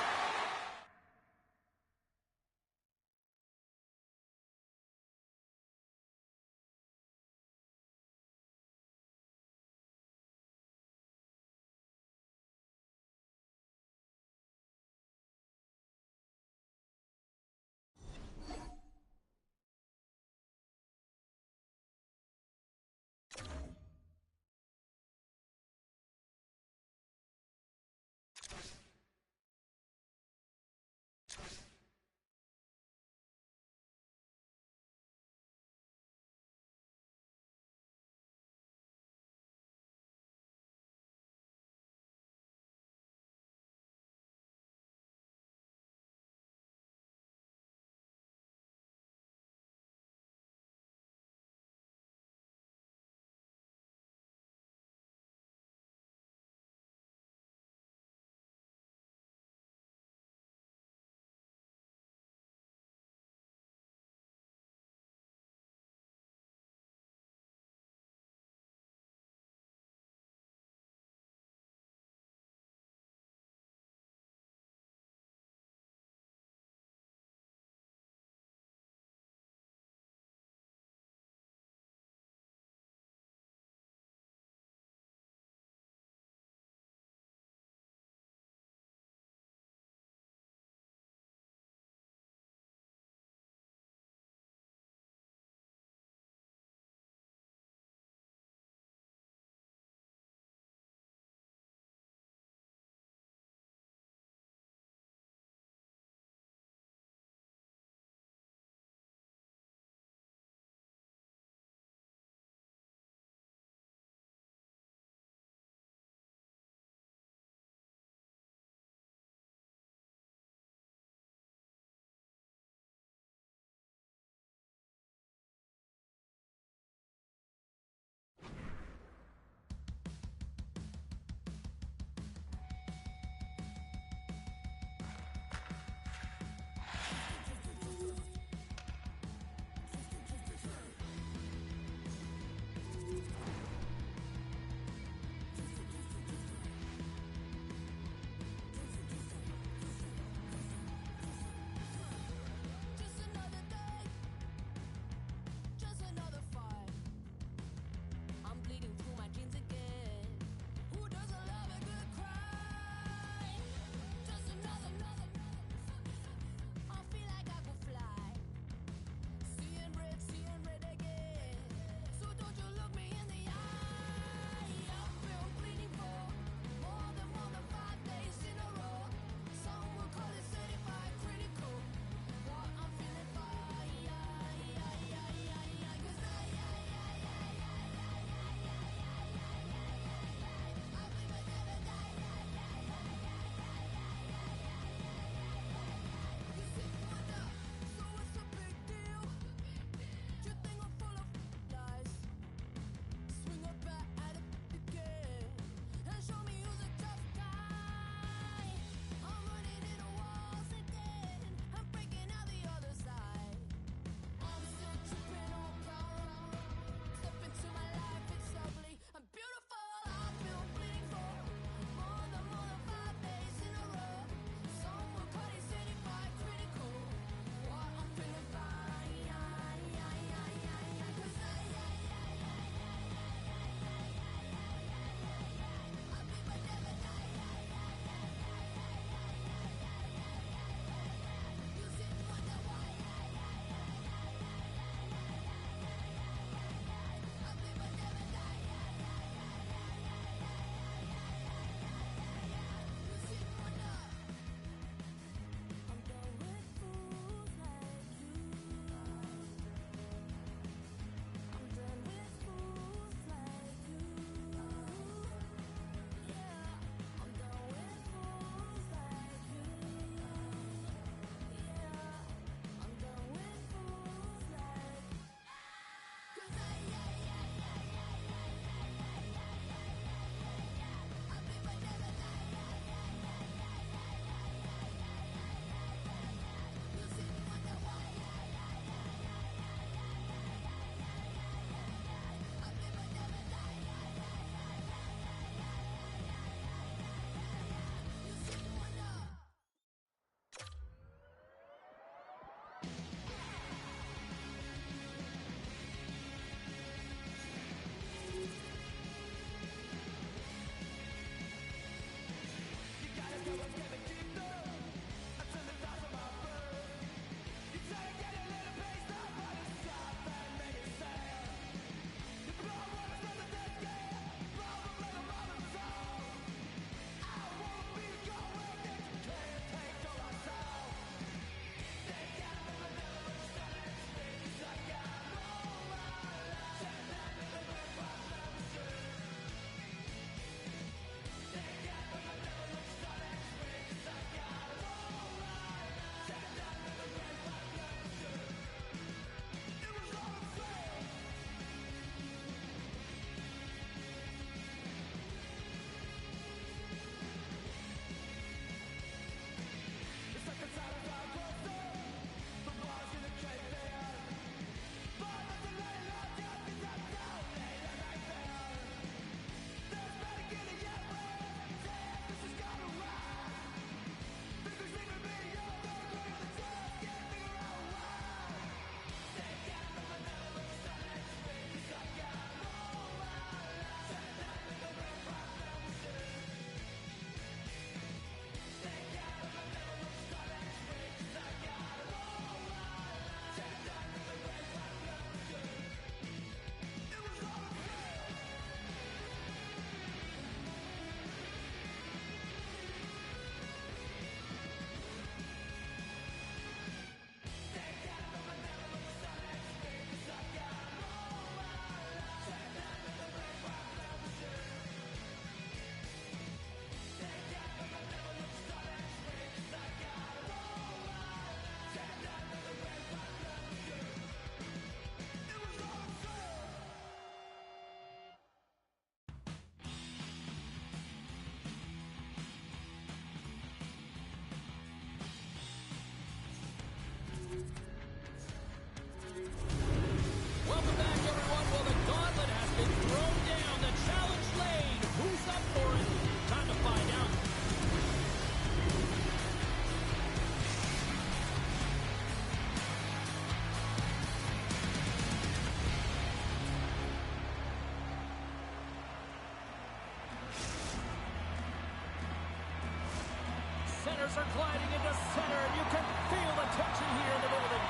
Runners are gliding into center, and you can feel the tension here in the building.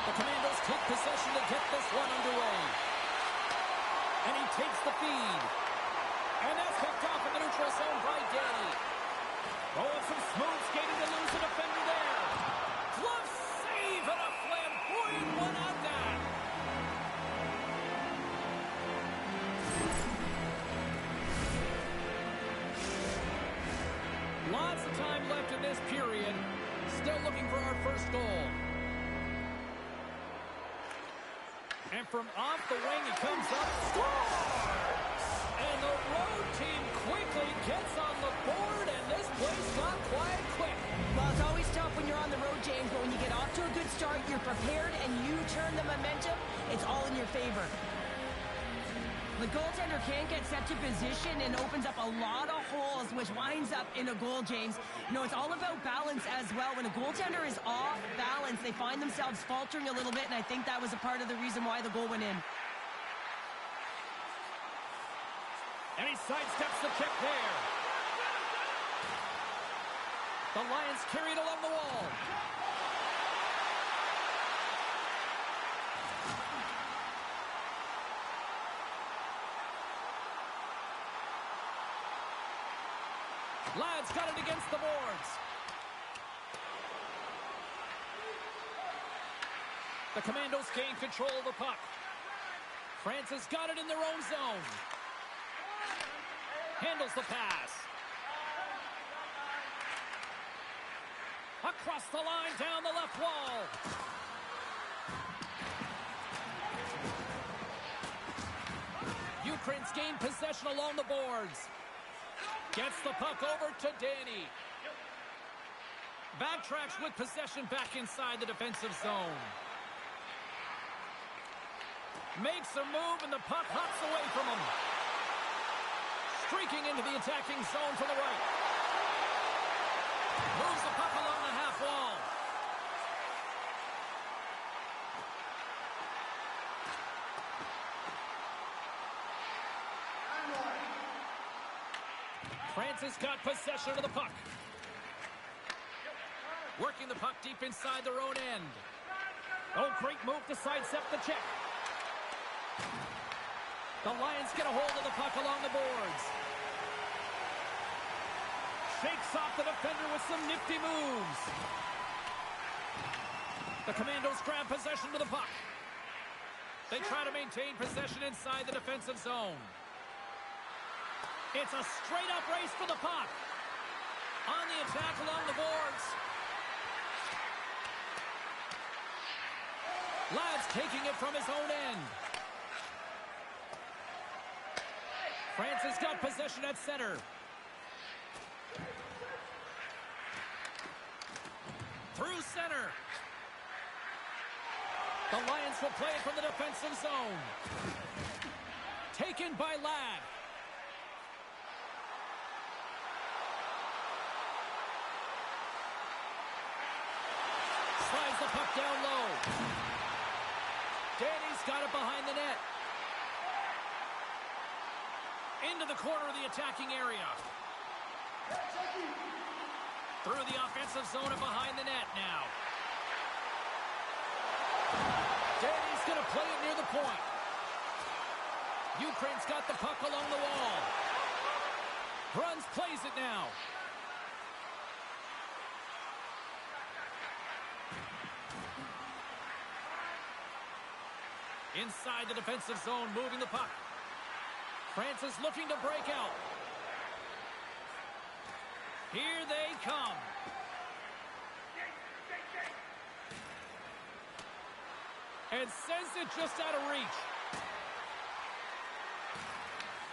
The Commandos take possession to get this one underway. And he takes the feed. And that's picked off in the neutral zone by Danny. Oh, and some smooth skating to lose a defender there. Glove save and a flamboyant one on that. Lots of time left in this period. Still looking for our first goal. And from off the wing, it comes up. Scores! And the road team quickly gets on the board, and this place got quiet quick. Well, it's always tough when you're on the road, James, but when you get off to a good start, you're prepared, and you turn the momentum, it's all in your favor. The goaltender can't get set to position and opens up a lot of holes, which winds up in a goal, James. You know, it's all about balance as well. When a goaltender is off balance, they find themselves faltering a little bit, and I think that was a part of the reason why the goal went in. And he sidesteps the kick there. The Lions carried along the wall. Lads got it against the boards. The Commandos gain control of the puck. France has got it in their own zone. Handles the pass. Across the line, down the left wall. Ukraine's gained possession along the boards. Gets the puck over to Danny. Backtracks with possession back inside the defensive zone. Makes a move, and the puck hops away from him. Streaking into the attacking zone to the right. Moves the puck along the half wall. France has got possession of the puck. Working the puck deep inside their own end. Oh, great move to sidestep the check. The Lions get a hold of the puck along the boards. Shakes off the defender with some nifty moves. The Commandos grab possession of the puck. They try to maintain possession inside the defensive zone. It's a straight-up race for the puck. On the attack along the boards. Ladd's taking it from his own end. France has got possession at center. Through center. The Lions will play it from the defensive zone. Taken by Ladd. Slides the puck down low. Danny's got it behind the net. Into the corner of the attacking area. Through the offensive zone and behind the net now. Danny's going to play it near the point. Ukraine's got the puck along the wall. Bruns plays it now. Inside the defensive zone, moving the puck. France is looking to break out. Here they come. And sends it just out of reach.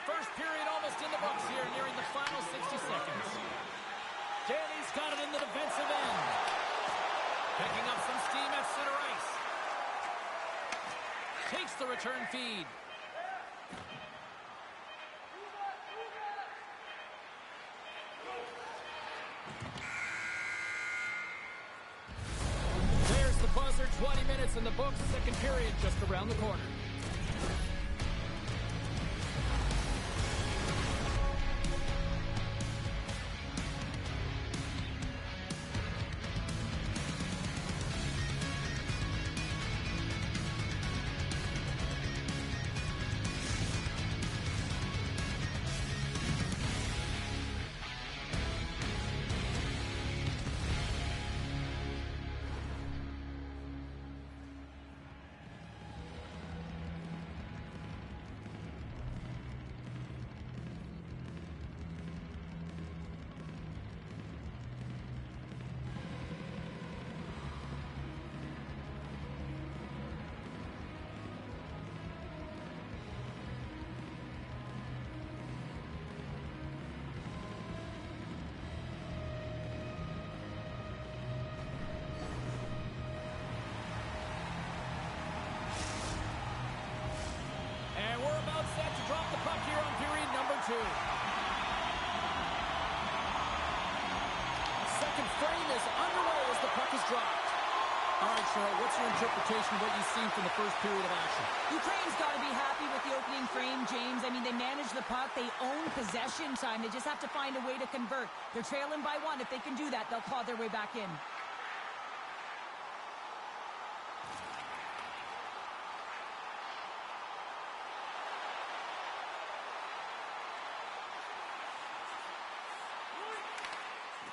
First period almost in the books here, nearing the final 60 seconds. Danny's got it in the defensive end. Picking up some steam at center ice. Takes the return feed. There's the buzzer, 20 minutes in the books, second period just around the corner. Cheryl, what's your interpretation of what you've seen from the first period of action? Ukraine's got to be happy with the opening frame, James. I mean, they manage the puck. They own possession time. They just have to find a way to convert. They're trailing by 1. If they can do that, they'll claw their way back in.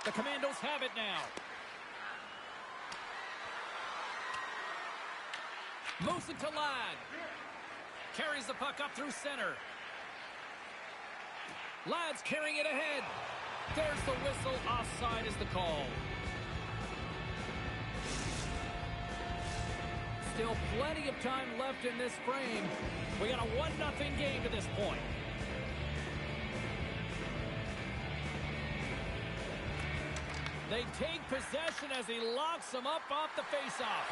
The Commandos have it now. Moves it to Ladd. Carries the puck up through center. Ladd's carrying it ahead. There's the whistle. Offside is the call. Still plenty of time left in this frame. We got a 1-0 game to this point. They take possession as he locks them up off the faceoff.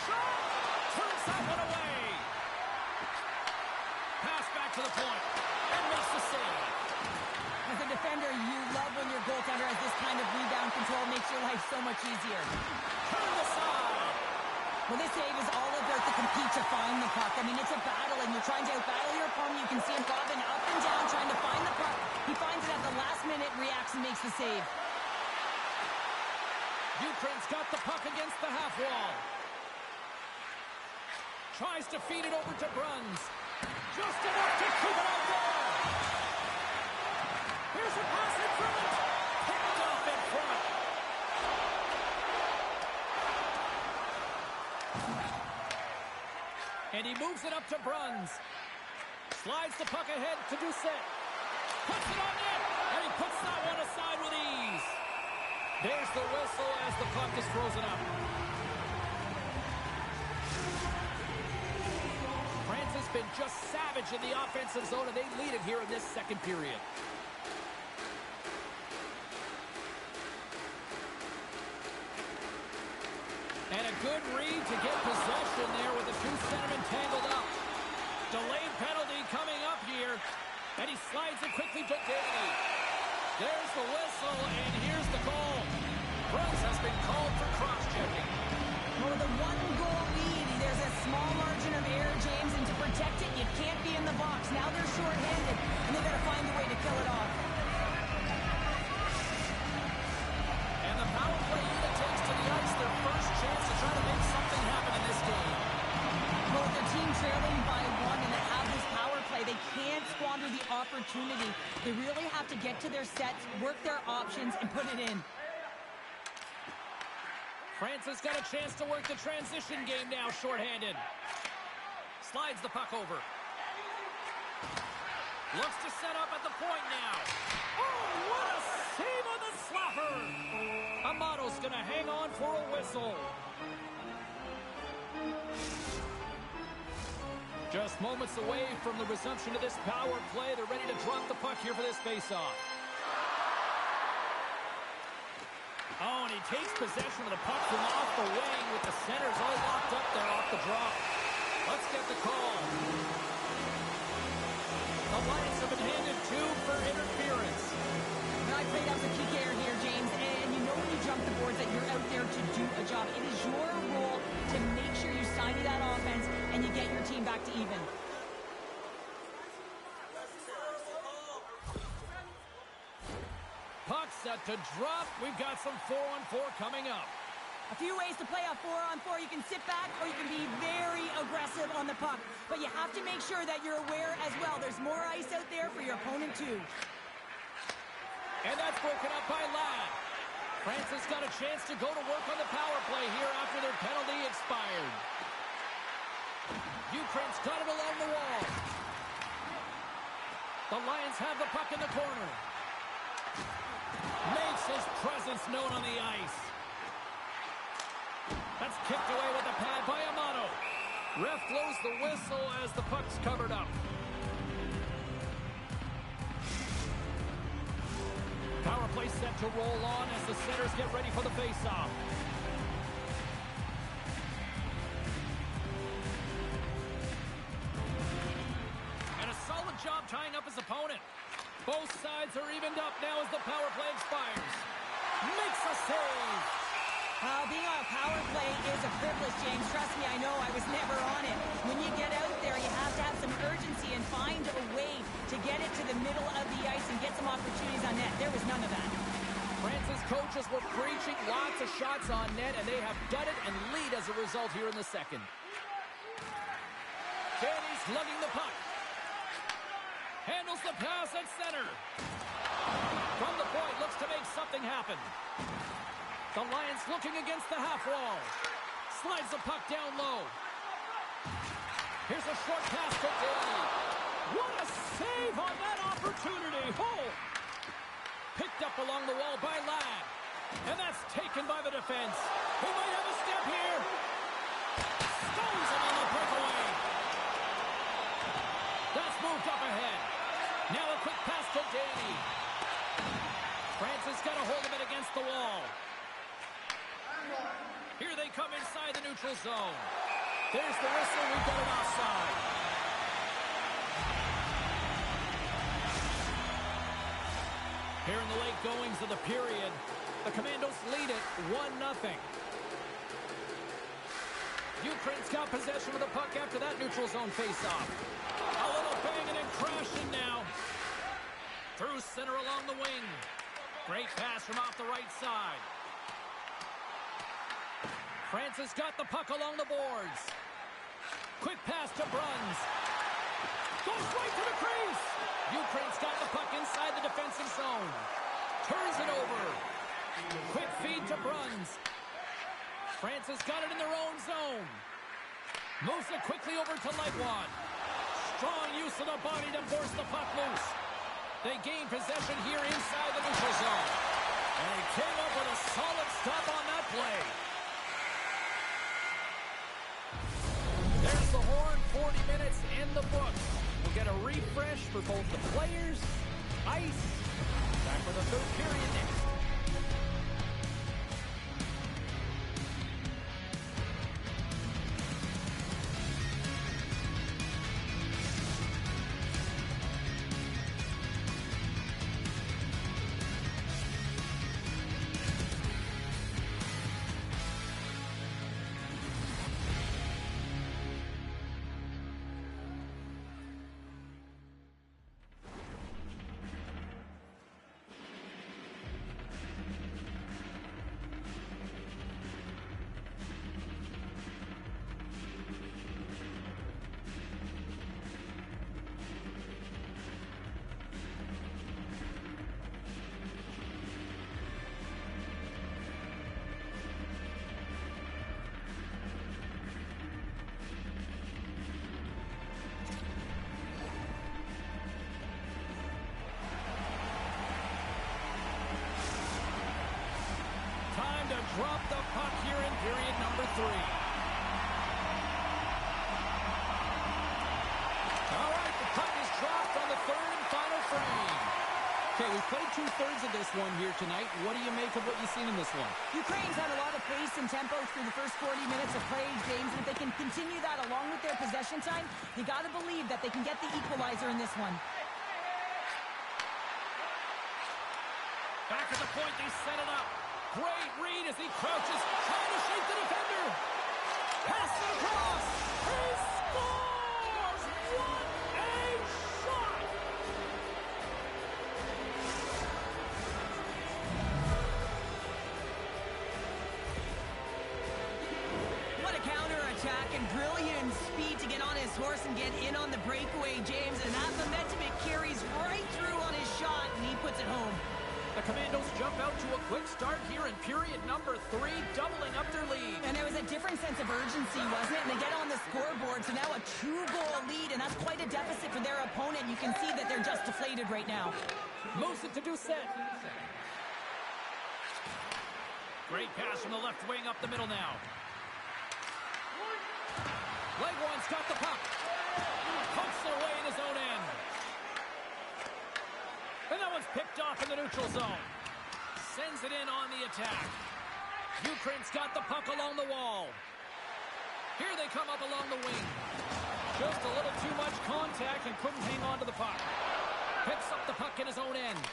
Shot! Turns that one away. Pass back to the point. And makes the save. As a defender, you love when your goaltender has this kind of rebound control. Makes your life so much easier. Turn aside. Well, this save is all about the compete to find the puck. I mean, it's a battle, and you're trying to outbattle your opponent. You can see him bobbing up and down, trying to find the puck. He finds it at the last minute, reacts, and makes the save. Ukraine's got the puck against the half wall. Tries to feed it over to Bruns. Just enough to keep it out there. Here's a pass in front. Picked off in front. And he moves it up to Bruns. Slides the puck ahead to Doucette. Puts it on net. And he puts that one aside with ease. There's the whistle as the puck is frozen up. France has been just savage in the offensive zone, and they lead it here in this second period. And a good read to get possession there with the two centermen tangled up. Delayed penalty coming up here, and he slides it quickly to Danny. There's the whistle, and here's the call. Bruns has been called for cross-checking. Well, with a 1-goal lead, there's a small margin of error, James, and to protect it, you can't be in the box. Now they're short-handed, and they've got to find a way to kill it off. And the power play unit takes to the ice their first chance to try to make something happen in this game. Well, with their team trailing by 1 and they have this power play, they can't squander the opportunity. They really have to get to their sets, work their options, and put it in. France has got a chance to work the transition game now, shorthanded. Slides the puck over. Looks to set up at the point now. Oh, what a save on the slapper! Amato's going to hang on for a whistle. Just moments away from the resumption of this power play. They're ready to drop the puck here for this faceoff. Oh, and he takes possession of the puck from off the wing with the centers all locked up there off the drop. Let's get the call. The Lions have been handed 2 for interference. Now, I played out the PK here, James, and you know when you jump the boards that you're out there to do a job. It is your role to make sure you stymie that offense and you get your team back to even. Puck set to drop. We've got some 4-on-4 coming up. A few ways to play a 4-on-4. You can sit back or you can be very aggressive on the puck. But you have to make sure that you're aware as well. There's more ice out there for your opponent too. And that's broken up by Ladd. France has got a chance to go to work on the power play here after their penalty expired. Ukraine's got it along the wall. The Lions have the puck in the corner. Makes his presence known on the ice. That's kicked away with the pad by Amato. Ref blows the whistle as the puck's covered up. Power play set to roll on as the centers get ready for the faceoff. And a solid job tying up his opponent. Both sides are evened up now as the power play expires. Makes a save. Being on a power play is a privilege, James. Trust me, I know. I was never on it. When you get out there, you have to have some urgency and find a way to get it to the middle of the ice and get some opportunities on net. There was none of that. France's coaches were preaching lots of shots on net, and they have done it and lead as a result here in the second. Danny's lugging the puck. Handles the pass at center. From the point, looks to make something happen. The Lions looking against the half wall. Slides the puck down low. Here's a short pass to Danny. What a save on that opportunity. Oh! Picked up along the wall by Ladd. And that's taken by the defense. He might have a step here. Stones him on the breakaway. That's moved up ahead. Now a quick pass to Danny. France has got a hold of it against the wall. Here they come inside the neutral zone. There's the whistle. We've got an offside. Here in the late goings of the period, the Commandos lead it 1-0. Ukraine's got possession of the puck after that neutral zone face-off. A little banging and crashing now. Through center along the wing. Great pass from off the right side. France has got the puck along the boards. Quick pass to Bruns. Goes right to the crease. Ukraine's got the puck inside the defensive zone. Turns it over. Quick feed to Bruns. France has got it in their own zone. Moves it quickly over to Legwand. Strong use of the body to force the puck loose. They gain possession here inside the neutral zone. And he came up with a solid stop on that play. There's the horn, 40 minutes in the books. We'll get a refresh for both the players, ice. Back for the third period next. Time to drop the puck here in period number 3. All right, the puck is dropped on the third and final frame. Okay, we played 2/3 of this one here tonight. What do you make of what you've seen in this one? Ukraine's had a lot of pace and tempo through the first 40 minutes of play, James, and if they can continue that along with their possession time, you got to believe that they can get the equalizer in this one. Back at the point, they set it up. Great read as he crouches, trying to shake the defender. Pass it across. He scores! What a shot! What a counterattack and brilliant speed to get on his horse and get in on the breakaway, James. And that momentum, it carries right through on his shot, and he puts it home. The Commandos jump out to a quick start here in period number 3, doubling up their lead. And there was a different sense of urgency, wasn't it? And they get on the scoreboard, so now a 2-goal lead, and that's quite a deficit for their opponent. You can see that they're just deflated right now. Moves it to Doucette. Great pass from the left wing up the middle now. Legwand's got the puck. Pumps it away in his own end. And that one's picked off in the neutral zone. Sends it in on the attack. Ukraine's got the puck along the wall. Here they come up along the wing. Just a little too much contact and couldn't hang on to the puck. Picks up the puck in his own end.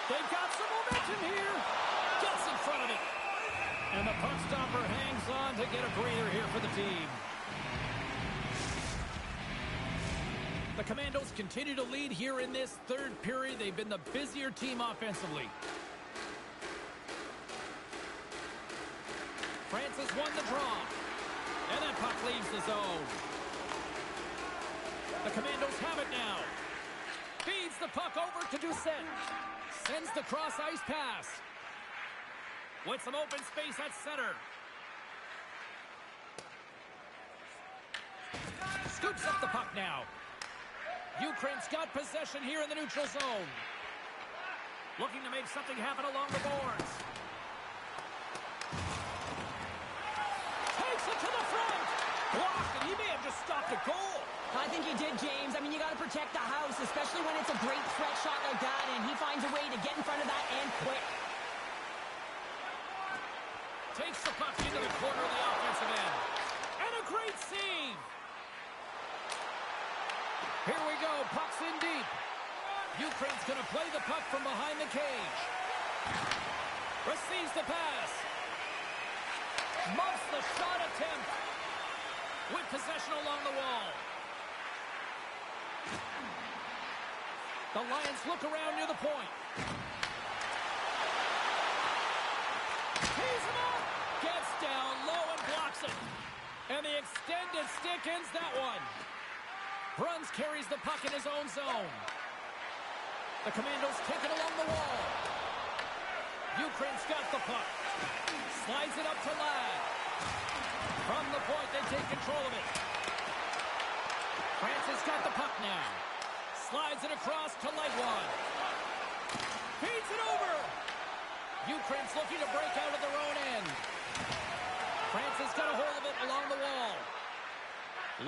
They've got some momentum here. Gets in front of it. And the puck stopper hangs on to get a breather here for the team. The Commandos continue to lead here in this third period. They've been the busier team offensively. Francis won the draw. And that puck leaves the zone. The Commandos have it now. Feeds the puck over to Doucette. Sends the cross-ice pass. With some open space at center. Scoops up the puck now. Ukraine's got possession here in the neutral zone. Looking to make something happen along the boards. Takes it to the front. Blocked, and he may have just stopped a goal. I think he did, James. I mean, you got to protect the house, especially when it's a great threat shot like that, and he finds a way to get in front of that and quick. Takes the puck into the corner of the offensive end. And a great save. Here we go. Puck's in deep. Ukraine's going to play the puck from behind the cage. Receives the pass. Muffs the shot attempt. With possession along the wall. The Lions look around near the point. Tees him up. Gets down low and blocks it. And the extended stick ends that one. Bruns carries the puck in his own zone. The Commandos take it along the wall. Ukraine's got the puck. Slides it up to Ladd. From the point, they take control of it. Francis got the puck now. Slides it across to Legwand. Feeds it over. Ukraine's looking to break out of their own end. Francis got a hold of it along the wall.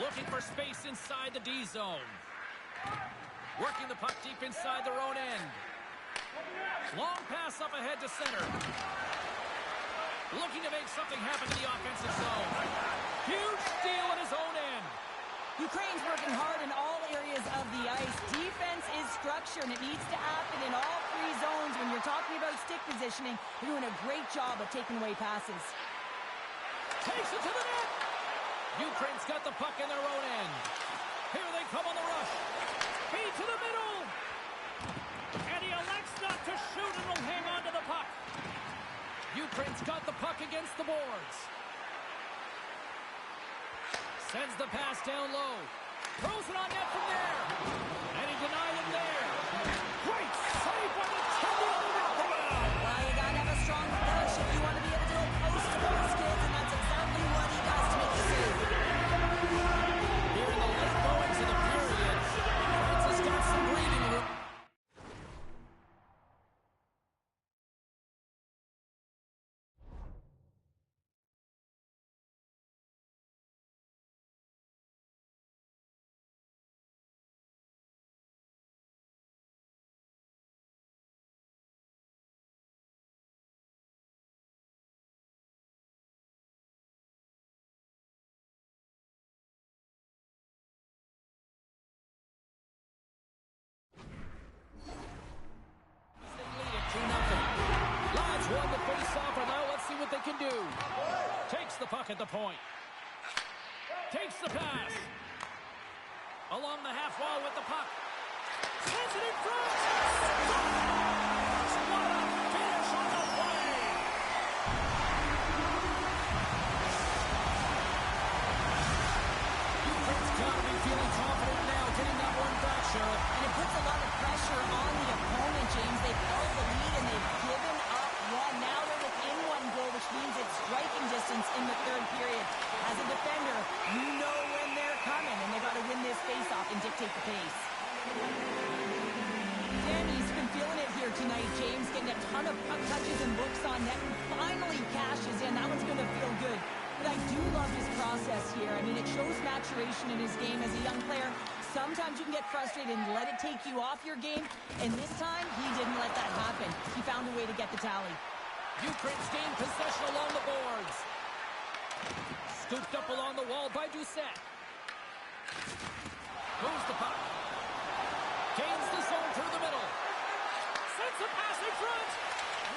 Looking for space inside the D zone. Working the puck deep inside their own end. Long pass up ahead to center. Looking to make something happen in the offensive zone. Huge steal at his own end. Ukraine's working hard in all areas of the ice. Defense is structure, and it needs to happen in all three zones. When you're talking about stick positioning, they're doing a great job of taking away passes. Takes it to the net. Ukraine's got the puck in their own end. Here they come on the rush. Feed to the middle. And he elects not to shoot and will hang on to the puck. Ukraine's got the puck against the boards. Sends the pass down low. Throws it on net from there. And he denied it there. Great save by the Canadian wraparound. Well, you got to have a strong push if you want to be able to go post those kids, and that's exactly what he does to make the save. Here in the late goings of the period, Francis got some breathing room. Won the face-off, and now let's see what they can do. Takes the puck at the point. Takes the pass. Along the half wall with the puck. Sends it in front. What a finish on the play. Ukraine's got to be feeling confident now, getting that one back, Cheryl. And it puts a lot of pressure on the opponent, James. They've held the lead, and they've given up one. Now they're within one goal, which means it's striking distance in the third period. As a defender, you know when they're coming, and they've got to win this face-off and dictate the pace. Danny's been feeling it here tonight, James, getting a ton of puck touches and looks on net, and finally cashes in. That one's going to feel good. But I do love his process here. I mean, it shows maturation in his game as a young player. Sometimes you can get frustrated and let it take you off your game, and this time, he didn't let that happen. He found a way to get the tally. Ukraine's gained possession along the boards. Scooped up along the wall by Doucette. Moves the puck. Gains the zone through the middle. Sends a pass in front.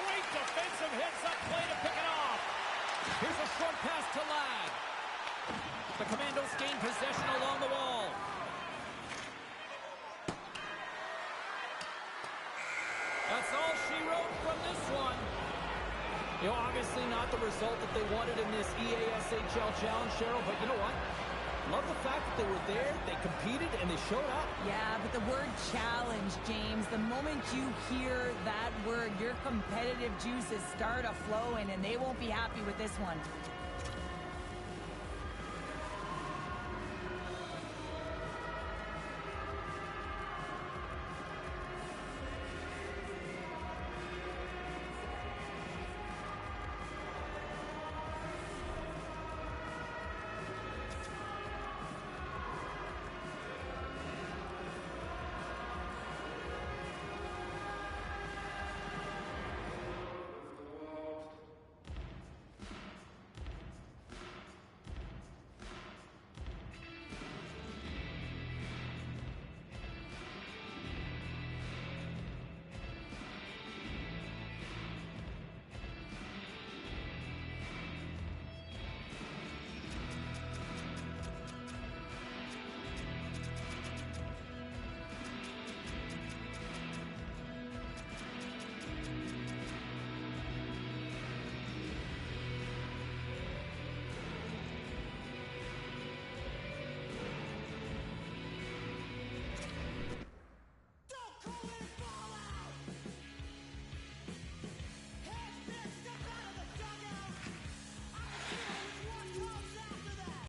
Great defensive hits up play to pick it off. Here's a short pass to Lag. The Commandos gain possession along the wall. That's all she wrote from this one. You know, obviously not the result that they wanted in this EASHL challenge, Cheryl, but you know what? Love the fact that they were there, they competed, and they showed up. Yeah, but the word challenge, James, the moment you hear that word, your competitive juices start a flowing, and they won't be happy with this one.